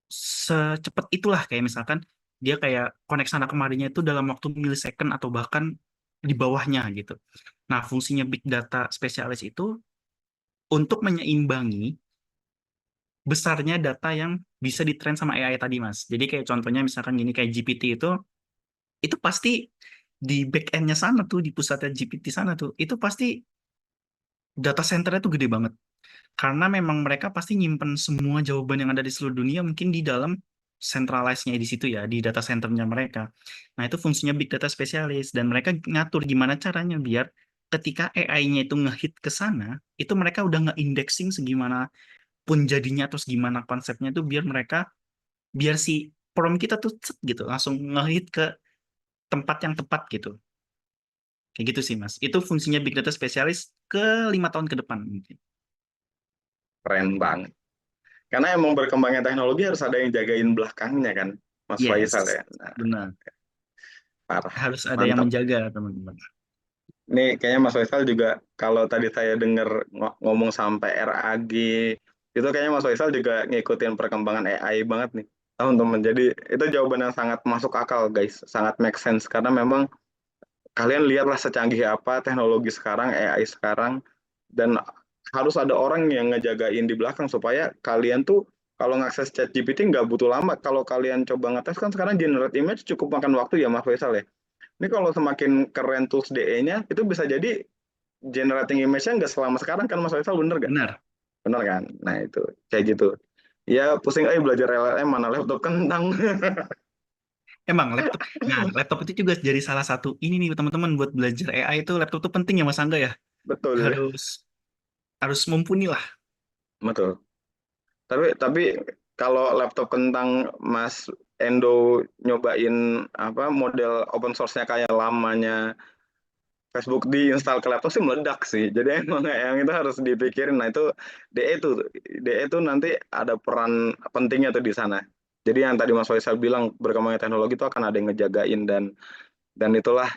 secepat itulah, kayak misalkan dia kayak connect sana kemarinya itu dalam waktu milisecond atau bahkan di bawahnya gitu. Nah, fungsinya big data spesialis itu untuk menyeimbangi besarnya data yang bisa ditrain sama AI tadi, Mas. Jadi kayak contohnya misalkan gini, kayak GPT itu pasti di back end-nya sana tuh, di pusatnya GPT sana tuh, itu pasti data center-nya tuh gede banget. Karena memang mereka pasti nyimpen semua jawaban yang ada di seluruh dunia mungkin di dalam centralized-nya di situ ya, di data center-nya mereka. Nah, itu fungsinya big data spesialis dan mereka ngatur gimana caranya biar ketika AI-nya itu ngehit ke sana, itu mereka udah nge-indexing segimana pun jadinya atau gimana konsepnya tuh biar si prompt kita tuh set gitu langsung ngehit ke tempat yang tepat gitu. Kayak gitu sih, Mas. Itu fungsinya big data spesialis ke 5 tahun ke depan mungkin. Keren banget. Karena emang berkembangnya teknologi harus ada yang jagain belakangnya kan, Mas Faisal Yes, ya. Nah, benar. parah, Harus ada yang mantap. menjaga, teman-teman. Nih kayaknya Mas Faisal juga kalau tadi saya dengar ngomong sampai RAG itu kayaknya Mas Faisal juga ngikutin perkembangan AI banget nih teman-teman. Jadi itu jawaban yang sangat masuk akal guys, sangat make sense karena memang kalian lihatlah secanggih apa teknologi sekarang, AI sekarang dan harus ada orang yang ngejagain di belakang supaya kalian tuh kalau ngakses ChatGPT nggak butuh lama. Kalau kalian coba ngetes kan sekarang generate image cukup makan waktu ya Mas Faisal ya. Ini kalau semakin keren tools DE-nya itu bisa jadi generating image-nya nggak selama sekarang kan Mas Faisal, bener gak? Benar. Bener kan? Nah itu kayak gitu. Ya pusing belajar LLM mana laptop kentang. Emang laptop. Nah, laptop itu juga jadi salah satu ini nih teman-teman buat belajar AI itu laptop tuh penting ya Mas Angga ya. Betul ya, Harus harus mumpuni lah. betul. Tapi kalau laptop kentang Mas Endo nyobain apa model open source-nya kayak lamanya Facebook diinstal ke laptop sih meledak sih. Jadi emang yang itu harus dipikirin. Nah itu DE itu nanti ada peran pentingnya tuh di sana. Jadi yang tadi Mas Faisal bilang berkembangnya teknologi itu akan ada yang ngejagain dan itulah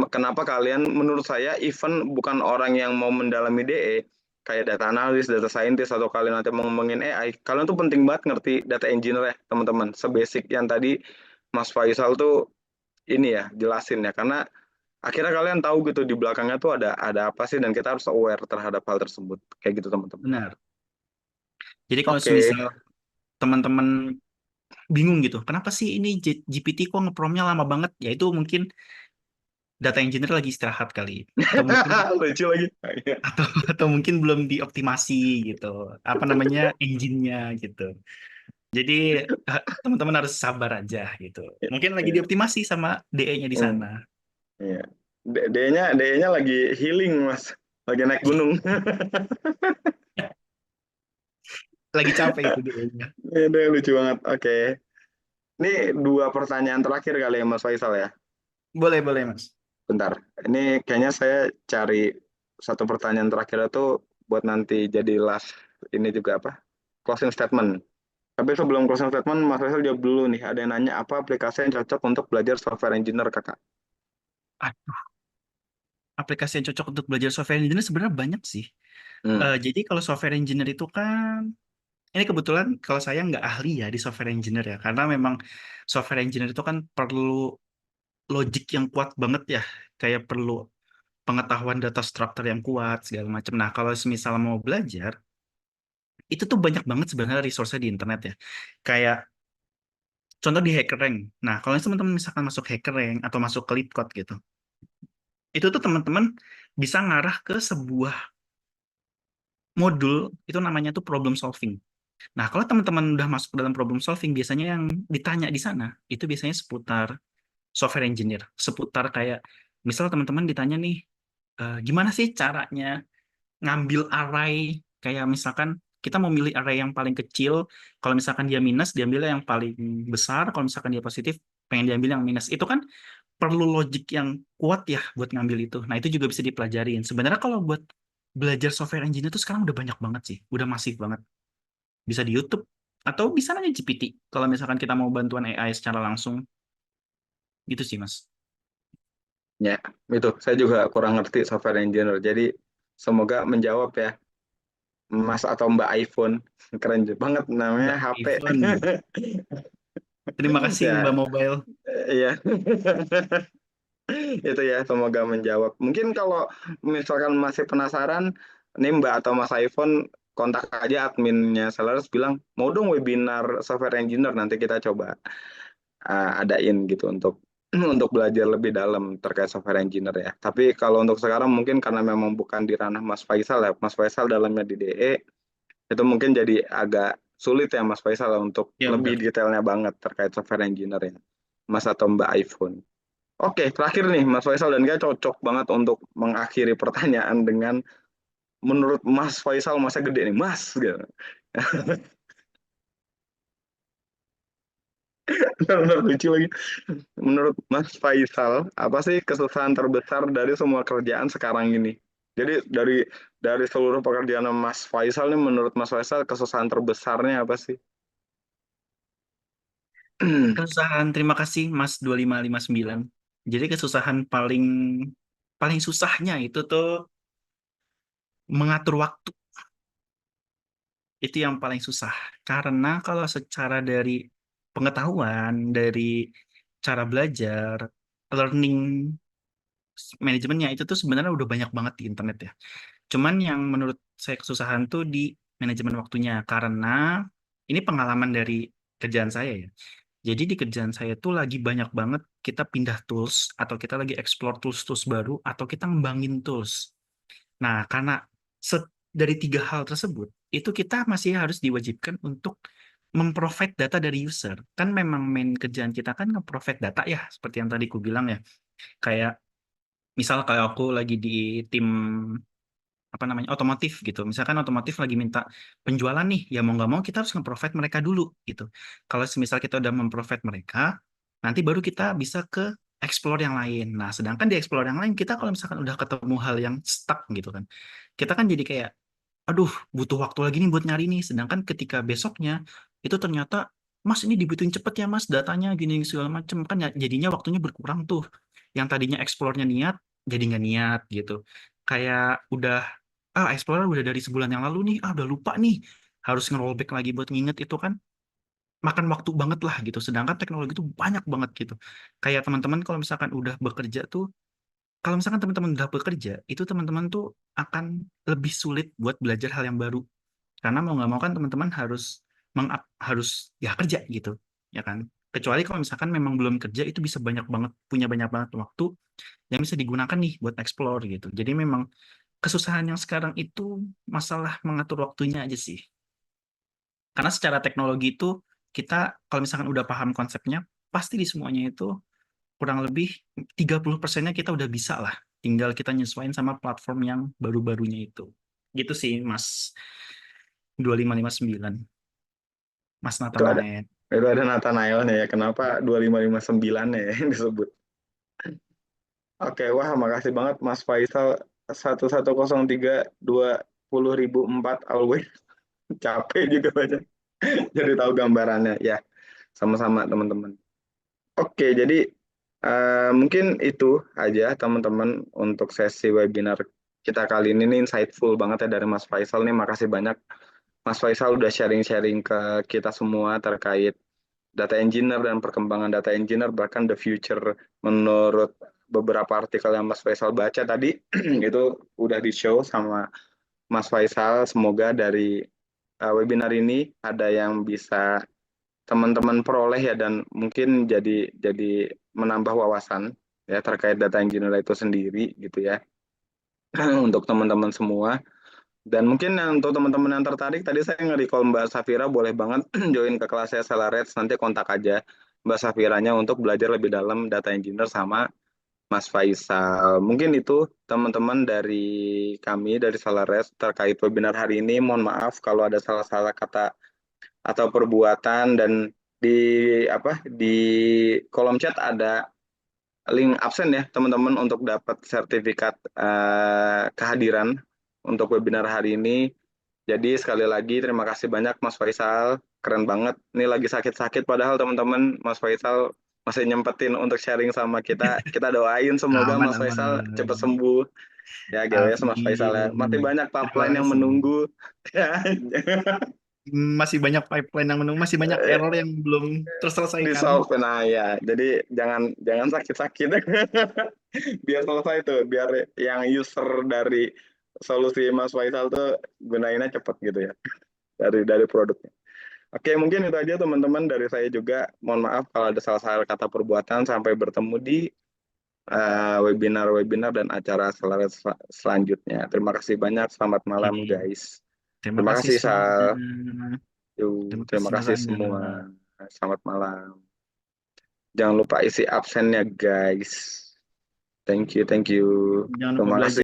kenapa kalian menurut saya even bukan orang yang mau mendalami DE kayak data analis, data scientist atau kalian nanti mau ngomongin AI, kalian tuh penting banget ngerti data engineer ya teman-teman. Sebasic yang tadi Mas Faisal tuh ini ya jelasin ya karena akhirnya kalian tahu gitu di belakangnya tuh ada apa sih dan kita harus aware terhadap hal tersebut kayak gitu teman-teman. Benar. Jadi kalau Oke. misal teman-teman bingung gitu, kenapa sih ini GPT kok ngepromnya lama banget? Ya itu mungkin data engineer lagi istirahat kali. Atau mungkin Lucu lagi. Iya. atau mungkin belum dioptimasi gitu. Apa namanya engine-nya gitu. Jadi teman-teman harus sabar aja gitu. Mungkin lagi Iya. dioptimasi sama DE-nya di Hmm, sana. iya. DE-nya lagi healing Mas, lagi naik gunung. Lagi capek itu DE-nya. Itu lucu banget. Oke. Ini dua pertanyaan terakhir kali ya Mas Faisal ya. Boleh, boleh, Mas. Bentar. Ini kayaknya saya cari satu pertanyaan terakhir itu buat nanti jadi last ini juga apa? Closing statement. Tapi sebelum closing statement, Mas Faisal jawab dulu nih. Ada yang nanya apa aplikasi yang cocok untuk belajar software engineer kakak? Aduh, aplikasi yang cocok untuk belajar software engineer sebenarnya banyak sih. Hmm. Jadi kalau software engineer itu kan, ini kebetulan kalau saya nggak ahli ya di software engineer ya, karena memang software engineer itu kan perlu logik yang kuat banget ya, kayak perlu pengetahuan data structure yang kuat segala macam. Nah, kalau misal mau belajar, itu tuh banyak banget sebenarnya resource-nya di internet ya. Kayak contoh di HackerRank. Nah, kalau teman-teman misalkan masuk HackerRank atau masuk ke LeetCode gitu, itu tuh teman-teman bisa ngarah ke sebuah modul itu namanya tuh problem solving. Nah, kalau teman-teman udah masuk ke dalam problem solving, biasanya yang ditanya di sana itu biasanya seputar software engineer, seputar kayak misal teman-teman ditanya nih, gimana sih caranya ngambil array kayak misalkan kita mau milih array yang paling kecil, kalau misalkan dia minus, diambil yang paling besar, kalau misalkan dia positif, pengen diambil yang minus. Itu kan perlu logik yang kuat ya buat ngambil itu. Nah, itu juga bisa dipelajarin. Sebenarnya kalau buat belajar software engineer itu sekarang udah banyak banget sih, udah masif banget. Bisa di YouTube atau bisa nanya GPT kalau misalkan kita mau bantuan AI secara langsung. Gitu sih, Mas. Ya, itu saya juga kurang ngerti software engineer. Jadi semoga menjawab ya Mas atau Mbak iPhone. Keren banget namanya Mbak HP. Ivan. Terima kasih Ya, Mbak Mobile. iya. Itu ya, semoga menjawab. Mungkin kalau misalkan masih penasaran, nih Mbak atau Mas iPhone, kontak aja adminnya Selaras bilang, mau dong webinar software engineer, nanti kita coba adain gitu untuk untuk belajar lebih dalam terkait software engineer ya. Tapi kalau untuk sekarang mungkin karena memang bukan di ranah Mas Faisal ya, Mas Faisal dalamnya di DE, itu mungkin jadi agak sulit ya Mas Faisal untuk Ya lebih benar. detailnya banget terkait software engineer ya. Mas atau Mbak iPhone. Oke, terakhir nih Mas Faisal dan kita cocok banget untuk mengakhiri pertanyaan dengan menurut Mas Faisal masa gede nih, Mas gitu. Benar lucu lagi. Menurut Mas Faisal, apa sih kesusahan terbesar dari semua kerjaan sekarang ini? Jadi dari seluruh pekerjaan Mas Faisal nih, menurut Mas Faisal kesusahan terbesarnya apa sih? Kesusahan, terima kasih Mas 2559. Jadi kesusahan paling paling susahnya itu tuh mengatur waktu. Itu yang paling susah. Karena kalau secara dari pengetahuan, dari cara belajar, learning manajemennya itu tuh sebenarnya udah banyak banget di internet ya. Cuman yang menurut saya kesusahan tuh di manajemen waktunya. Karena ini pengalaman dari kerjaan saya ya. Jadi di kerjaan saya tuh lagi banyak banget kita pindah tools atau kita lagi explore tools-tools baru atau kita ngembangin tools. Nah, karena dari tiga hal tersebut, itu kita masih harus diwajibkan untuk memprovide data dari user. Kan memang main kerjaan kita kan nge-provide data ya, seperti yang tadi ku bilang ya. Kayak misal kalau aku lagi di tim apa namanya otomotif gitu. Misalkan otomotif lagi minta penjualan nih, ya mau nggak mau kita harus nge-provide mereka dulu gitu. Kalau semisal kita udah memprovide mereka, nanti baru kita bisa ke explore yang lain. Nah, sedangkan di explore yang lain kita kalau misalkan udah ketemu hal yang stuck gitu kan, kita kan jadi kayak, aduh, butuh waktu lagi nih buat nyari nih. Sedangkan ketika besoknya itu ternyata, Mas ini dibutuhin cepet ya Mas datanya gini segala macam kan ya, jadinya waktunya berkurang tuh. Yang tadinya explore-nya niat jadi nggak niat gitu. Kayak udah Explorer udah dari sebulan yang lalu nih, udah lupa nih, harus nge-rollback lagi buat nginget itu kan makan waktu banget lah gitu. Sedangkan teknologi itu banyak banget gitu. Kayak teman-teman kalau misalkan udah bekerja tuh, kalau misalkan teman-teman udah bekerja, itu teman-teman tuh akan lebih sulit buat belajar hal yang baru. Karena mau nggak mau kan teman-teman harus harus ya kerja gitu, ya kan? Kecuali kalau misalkan memang belum kerja, itu bisa banyak banget, punya banyak banget waktu yang bisa digunakan nih buat explore gitu. Jadi memang kesusahan yang sekarang itu masalah mengatur waktunya aja sih. Karena secara teknologi itu kita kalau misalkan udah paham konsepnya, pasti di semuanya itu kurang lebih 30%-nya kita udah bisa lah. Tinggal kita nyesuaiin sama platform yang baru-barunya itu. Gitu sih Mas 2559, Mas Itu ada Nathanael. itu ada Nathanaelnya ya. Kenapa 2559 ya yang disebut? Oke, wah makasih banget Mas Faisal 1103 20.004 always capek juga baca. Jadi tahu gambarannya ya. Sama-sama teman-teman. Oke, jadi mungkin itu aja teman-teman untuk sesi webinar kita kali ini nih, insightful banget ya dari Mas Faisal nih. Makasih banyak Mas Faisal udah sharing-sharing ke kita semua terkait data engineer dan perkembangan data engineer, bahkan the future menurut beberapa artikel yang Mas Faisal baca tadi itu udah di-show sama Mas Faisal. Semoga dari webinar ini ada yang bisa teman-teman peroleh ya, dan mungkin jadi menambah wawasan ya terkait data engineer itu sendiri gitu ya untuk teman-teman semua. Dan mungkin untuk teman-teman yang tertarik, tadi saya nge-recall Mbak Safira, boleh banget join ke kelasnya Celareds, nanti kontak aja Mbak Safiranya untuk belajar lebih dalam data engineer sama Mas Faisal. Mungkin itu teman-teman dari kami dari Celareds terkait webinar hari ini. Mohon maaf kalau ada salah-salah kata atau perbuatan, dan di di kolom chat ada link absen ya teman-teman untuk dapat sertifikat kehadiran untuk webinar hari ini. Jadi sekali lagi terima kasih banyak Mas Faisal, keren banget. Ini lagi sakit-sakit padahal teman-teman, Mas Faisal masih nyempetin untuk sharing sama kita. Kita doain semoga Aman, Mas Faisal cepat aman. sembuh. Ya GWS Mas Faisal ya. Masih Amin. banyak pipeline yang GWS. menunggu. Ya. Masih banyak pipeline yang menunggu, masih banyak error yang belum Di terselesaikan. solve, nah ya. Jadi jangan jangan sakit-sakit. Biar selesai tuh, biar yang user dari solusi Mas Faisal tuh gunainnya cepet gitu ya dari produknya. Oke, mungkin itu aja teman-teman dari saya juga. Mohon maaf kalau ada salah-salah kata perbuatan. Sampai bertemu di webinar-webinar dan acara selanjutnya. Terima kasih banyak. Selamat Oke. malam, guys. Terima Terima kasih kasih, semuanya. Sal. Terima Terima kasih Mas kasih Angga. semua. Selamat malam. Jangan lupa isi absennya, guys. Thank you, thank you. Jangan lupa Terima kasih. belajar.